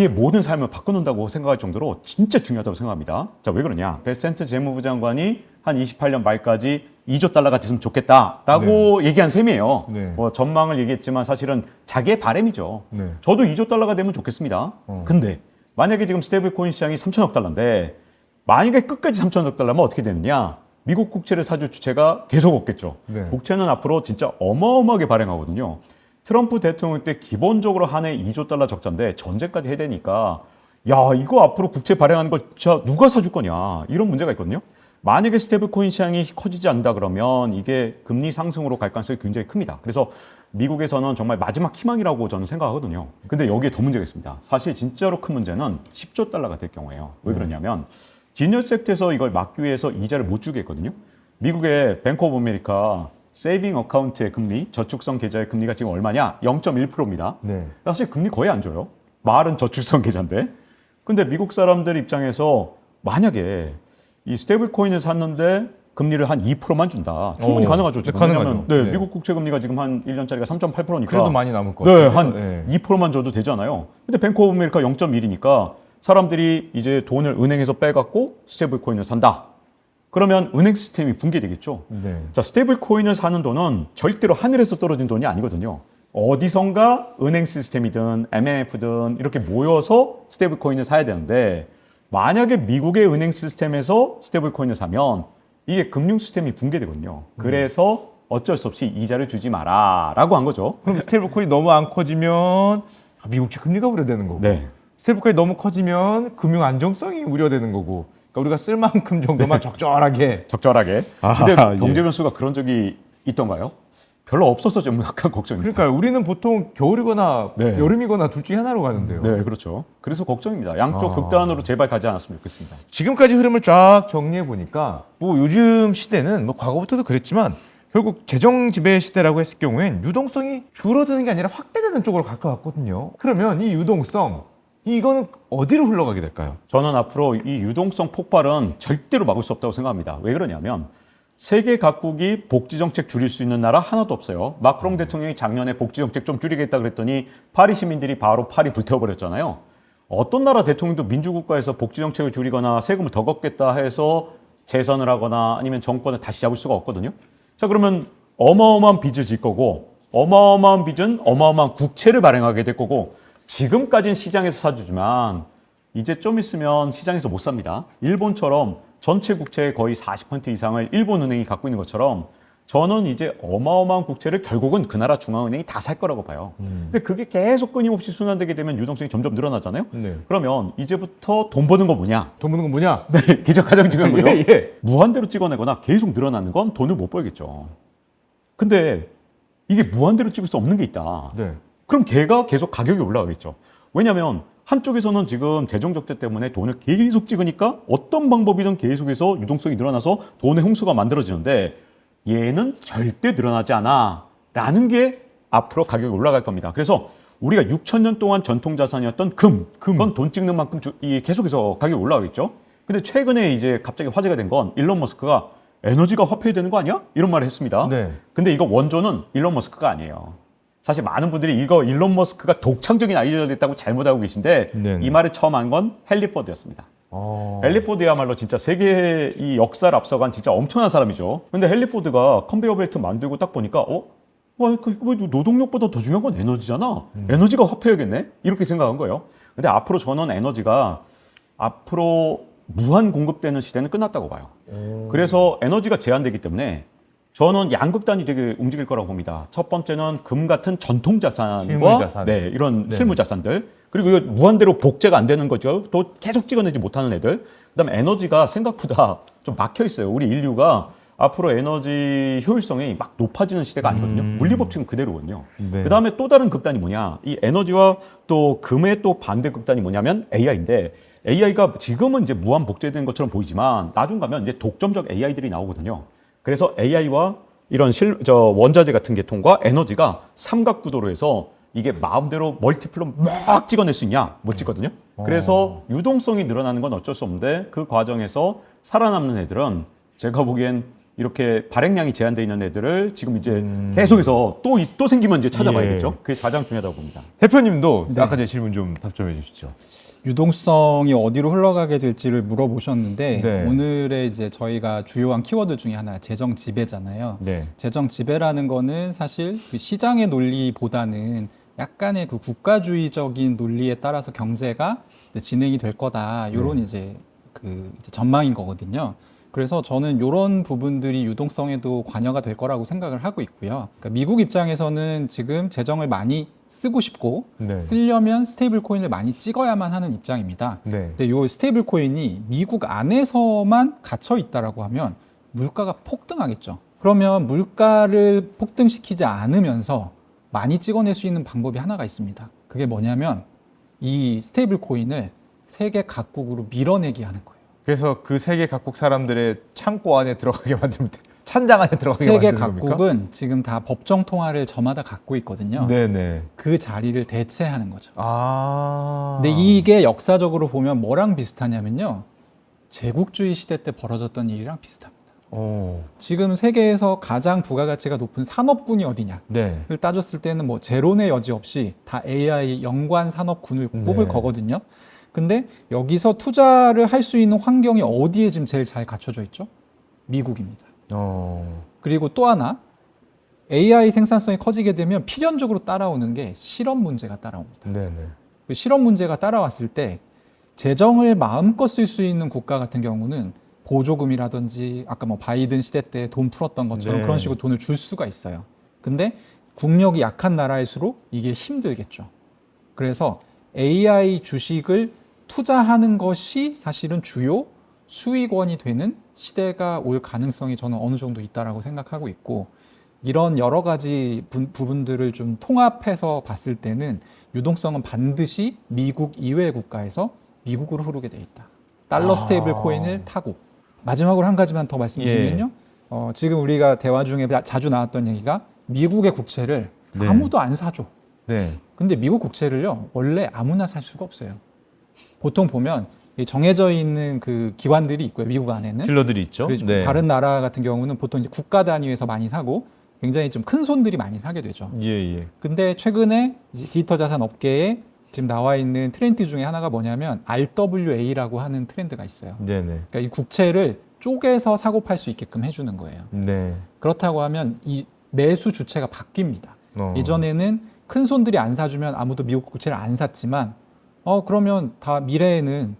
모든 삶을 바꿔놓는다고 생각할 정도로 진짜 중요하다고 생각합니다. 자, 왜 그러냐? 베센트 재무부 장관이 한 28년 말까지 2조 달러가 됐으면 좋겠다라고 얘기한 셈이에요. 네. 뭐 전망을 얘기했지만 사실은 자기의 바람이죠. 네. 저도 2조 달러가 되면 좋겠습니다. 근데 만약에 지금 스테이블 코인 시장이 3천억 달러인데 만약에 끝까지 3천억 달러면 어떻게 되느냐? 미국 국채를 사줄 주체가 계속 없겠죠. 네. 국채는 앞으로 진짜 어마어마하게 발행하거든요. 트럼프 대통령 때 기본적으로 한 해 2조 달러 적자인데 전제까지 해야 되니까 야, 이거 앞으로 국채 발행하는 거 진짜 누가 사줄 거냐 이런 문제가 있거든요. 만약에 스테이블 코인 시장이 커지지 않는다 그러면 이게 금리 상승으로 갈 가능성이 굉장히 큽니다. 그래서 미국에서는 정말 마지막 희망이라고 저는 생각하거든요. 근데 여기에 더 문제가 있습니다. 사실 진짜로 큰 문제는 10조 달러가 될 경우예요. 왜 그러냐면 지니어스 액트에서 이걸 막기 위해서 이자를 못 주게 했거든요. 미국의 뱅크 오브 아메리카 세이빙 어카운트의 금리, 저축성 계좌의 금리가 지금 얼마냐? 0.1%입니다. 네. 사실 금리 거의 안 줘요. 말은 저축성 계좌인데. 근데 미국 사람들 입장에서 만약에 이 스테이블 코인을 샀는데 금리를 한 2%만 준다. 충분히 가능하죠. 지금. 가능하죠. 왜냐면 네, 네. 미국 국채 금리가 지금 한 1년짜리가 3.8%니까. 그래도 많이 남을 것 네, 같아요. 한 2%만 줘도 되잖아요. 근데 뱅크 오브 아메리카 0.1이니까 사람들이 이제 돈을 은행에서 빼갖고 스테이블 코인을 산다. 그러면 은행 시스템이 붕괴되겠죠. 네. 자, 스테이블 코인을 사는 돈은 절대로 하늘에서 떨어진 돈이 아니거든요. 어디선가 은행 시스템이든 MMF든 이렇게 모여서 스테이블 코인을 사야 되는데 만약에 미국의 은행 시스템에서 스테이블 코인을 사면 이게 금융 시스템이 붕괴되거든요. 그래서 어쩔 수 없이 이자를 주지 마라라고 한 거죠. 그럼 스테이블 코인이 너무 안 커지면 미국채 금리가 우려되는 거고. 네. 스테이블 코인이 너무 커지면 금융 안정성이 우려되는 거고. 그러니까 우리가 쓸 만큼 정도만 적절하게. 적절하게. 아, 근데 예. 경제 변수가 그런 적이 있던가요? 별로 없어서 좀 약간 걱정입니다. 그러니까 우리는 보통 겨울이거나 네. 여름이거나 둘 중에 하나로 가는데요. 네, 그렇죠. 그래서 걱정입니다. 양쪽 극단으로 제발 가지 않았으면 좋겠습니다. 지금까지 흐름을 쫙 정리해 보니까 뭐 요즘 시대는 뭐 과거부터도 그랬지만 결국 재정 지배 시대라고 했을 경우엔 유동성이 줄어드는 게 아니라 확대되는 쪽으로 가까웠거든요. 그러면 이 유동성 이거는 어디로 흘러가게 될까요? 저는 앞으로 이 유동성 폭발은 절대로 막을 수 없다고 생각합니다. 왜 그러냐면 세계 각국이 복지 정책 줄일 수 있는 나라 하나도 없어요. 마크롱 대통령이 작년에 복지 정책 좀 줄이겠다 그랬더니 파리 시민들이 바로 파리 불태워버렸잖아요. 어떤 나라 대통령도 민주국가에서 복지 정책을 줄이거나 세금을 더 걷겠다 해서 재선을 하거나 아니면 정권을 다시 잡을 수가 없거든요. 자, 그러면 어마어마한 빚을 질 거고 어마어마한 빚은 어마어마한 국채를 발행하게 될 거고 지금까지는 시장에서 사주지만 이제 좀 있으면 시장에서 못 삽니다. 일본처럼 전체 국채의 거의 40% 이상을 일본은행이 갖고 있는 것처럼 저는 이제 어마어마한 국채를 결국은 그 나라 중앙은행이 다 살 거라고 봐요. 근데 그게 계속 끊임없이 순환되게 되면 유동성이 점점 늘어나잖아요. 네. 그러면 이제부터 돈 버는 거 뭐냐? 돈 버는 건 뭐냐? 네, 기적 가장 중요한 거죠. 예, 예. 무한대로 찍어내거나 계속 늘어나는 건 돈을 못 벌겠죠. 근데 이게 무한대로 찍을 수 없는 게 있다. 네. 그럼 걔가 계속 가격이 올라가겠죠. 왜냐하면 한쪽에서는 지금 재정 적재 때문에 돈을 계속 찍으니까 어떤 방법이든 계속해서 유동성이 늘어나서 돈의 홍수가 만들어지는데 얘는 절대 늘어나지 않아 라는 게 앞으로 가격이 올라갈 겁니다. 그래서 우리가 6,000년 동안 전통 자산이었던 그건 돈 찍는 만큼 계속해서 가격이 올라가겠죠. 근데 최근에 이제 갑자기 화제가 된 건 일론 머스크가 에너지가 화폐이 되는 거 아니야? 이런 말을 했습니다. 네. 근데 이거 원조는 일론 머스크가 아니에요. 사실 많은 분들이 이거 일론 머스크가 독창적인 아이디어를 냈다고 잘못 알고 계신데 네네. 이 말을 처음 한 건 헨리 포드였습니다. 헨리 포드야말로 진짜 세계의 이 역사를 앞서간 진짜 엄청난 사람이죠. 근데 헨리 포드가 컨베이어 벨트 만들고 딱 보니까 노동력보다 더 중요한 건 에너지잖아. 에너지가 화폐여겠네? 이렇게 생각한 거예요. 근데 앞으로 저는 에너지가 앞으로 무한 공급되는 시대는 끝났다고 봐요. 그래서 에너지가 제한되기 때문에 저는 양극단이 되게 움직일 거라고 봅니다. 첫 번째는 금 같은 전통 자산과 실물자산. 네, 이런 네. 실물 자산들. 그리고 이거 무한대로 복제가 안 되는 거죠. 또 계속 찍어내지 못하는 애들. 그다음에 에너지가 생각보다 좀 막혀 있어요. 우리 인류가 앞으로 에너지 효율성이 막 높아지는 시대가 아니거든요. 물리 법칙은 그대로거든요. 네. 그다음에 또 다른 극단이 뭐냐? 이 에너지와 또 금의 또 반대 극단이 뭐냐면 AI인데 AI가 지금은 이제 무한 복제된 것처럼 보이지만 나중 가면 이제 독점적 AI들이 나오거든요. 그래서 AI와 이런 원자재 같은 계통과 에너지가 삼각구도로 해서 이게 마음대로 멀티플로 막 찍어낼 수 있냐? 못 찍거든요. 그래서 유동성이 늘어나는 건 어쩔 수 없는데 그 과정에서 살아남는 애들은 제가 보기엔 이렇게 발행량이 제한되어 있는 애들을 지금 이제 계속해서 또 생기면 이제 찾아봐야겠죠. 예. 그게 가장 중요하다고 봅니다. 대표님도 네. 아까 제 질문 좀 답변해 주시죠. 유동성이 어디로 흘러가게 될지를 물어보셨는데 네. 오늘의 이제 저희가 주요한 키워드 중에 하나가 재정 지배잖아요. 네. 재정 지배라는 거는 사실 그 시장의 논리보다는 약간의 그 국가주의적인 논리에 따라서 경제가 이제 진행이 될 거다. 이런 이제 이제 전망인 거거든요. 그래서 저는 이런 부분들이 유동성에도 관여가 될 거라고 생각을 하고 있고요. 그러니까 미국 입장에서는 지금 재정을 많이 쓰고 싶고 네. 쓰려면 스테이블 코인을 많이 찍어야만 하는 입장입니다. 네. 근데 이 스테이블 코인이 미국 안에서만 갇혀 있다라고 하면 물가가 폭등하겠죠. 그러면 물가를 폭등시키지 않으면서 많이 찍어낼 수 있는 방법이 하나가 있습니다. 그게 뭐냐면 이 스테이블 코인을 세계 각국으로 밀어내게 하는 거예요. 그래서 그 세계 각국 사람들의 창고 안에 들어가게 만들면 돼. 찬장 안에 들어가게 세계 만드는 겁니까? 각국은 지금 다 법정 통화를 저마다 갖고 있거든요. 네네. 그 자리를 대체하는 거죠. 아. 근데 이게 역사적으로 보면 뭐랑 비슷하냐면요. 제국주의 시대 때 벌어졌던 일이랑 비슷합니다. 오. 지금 세계에서 가장 부가가치가 높은 산업군이 어디냐를 네. 따졌을 때는 뭐 제로의 여지 없이 다 AI 연관 산업군을 뽑을 네. 거거든요. 근데 여기서 투자를 할 수 있는 환경이 어디에 지금 제일 잘 갖춰져 있죠? 미국입니다. 그리고 또 하나 AI 생산성이 커지게 되면 필연적으로 따라오는 게 실업 문제가 따라옵니다. 네네. 그 실업 문제가 따라왔을 때 재정을 마음껏 쓸 수 있는 국가 같은 경우는 보조금이라든지 아까 뭐 바이든 시대 때 돈 풀었던 것처럼 네. 그런 식으로 돈을 줄 수가 있어요. 근데 국력이 약한 나라일수록 이게 힘들겠죠. 그래서 AI 주식을 투자하는 것이 사실은 주요 수익원이 되는 시대가 올 가능성이 저는 어느 정도 있다라고 생각하고 있고, 이런 여러 가지 부분들을 좀 통합해서 봤을 때는 유동성은 반드시 미국 이외의 국가에서 미국으로 흐르게 돼 있다. 달러 스테이블 코인을 타고. 마지막으로 한 가지만 더 말씀드리면요. 지금 우리가 대화 중에 자주 나왔던 얘기가 미국의 국채를 네. 아무도 안 사줘. 네. 근데 미국 국채를요, 원래 아무나 살 수가 없어요. 보통 보면 이 정해져 있는 그 기관들이 있고요, 미국 안에는. 딜러들이 있죠. 그리고 네. 다른 나라 같은 경우는 보통 이제 국가 단위에서 많이 사고 굉장히 좀 큰 손들이 많이 사게 되죠. 예. 근데 최근에 이제 디지털 자산 업계에 지금 나와 있는 트렌드 중에 하나가 뭐냐면 RWA라고 하는 트렌드가 있어요. 네네. 그러니까 이 국채를 쪼개서 사고 팔 수 있게끔 해주는 거예요. 네. 그렇다고 하면 이 매수 주체가 바뀝니다. 예전에는 큰 손들이 안 사주면 아무도 미국 국채를 안 샀지만, 그러면 다 미래에는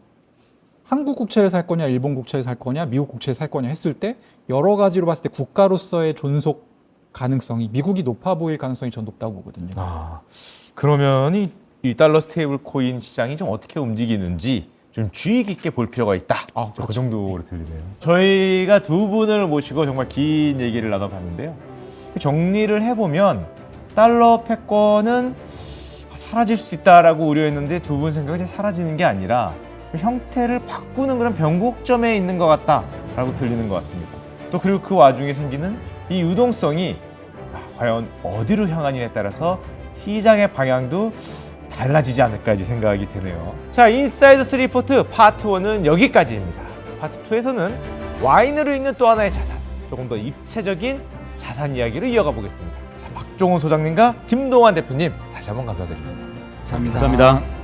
한국 국채를 살 거냐, 일본 국채를 살 거냐, 미국 국채를 살 거냐 했을 때 여러 가지로 봤을 때 국가로서의 존속 가능성이 미국이 높아 보일 가능성이 전 높다고 보거든요. 그러면 이 달러 스테이블 코인 시장이 좀 어떻게 움직이는지 좀 주의 깊게 볼 필요가 있다. 그 정도로 들리네요. 저희가 두 분을 모시고 정말 긴 얘기를 나눠봤는데요. 정리를 해보면 달러 패권은 사라질 수 있다라고 우려했는데 두 분 생각은 이제 사라지는 게 아니라 형태를 바꾸는 그런 변곡점에 있는 것 같다라고 들리는 것 같습니다. 또 그리고 그 와중에 생기는 이 유동성이 과연 어디로 향하느냐에 따라서 시장의 방향도 달라지지 않을까 이제 생각이 되네요. 자, 인사이더스 리포트 파트 1은 여기까지입니다. 파트 2에서는 와인으로 읽는 또 하나의 자산, 조금 더 입체적인 자산 이야기를 이어가 보겠습니다. 자, 박종훈 소장님과 김동환 대표님 다시 한번 감사드립니다. 감사합니다. 감사합니다.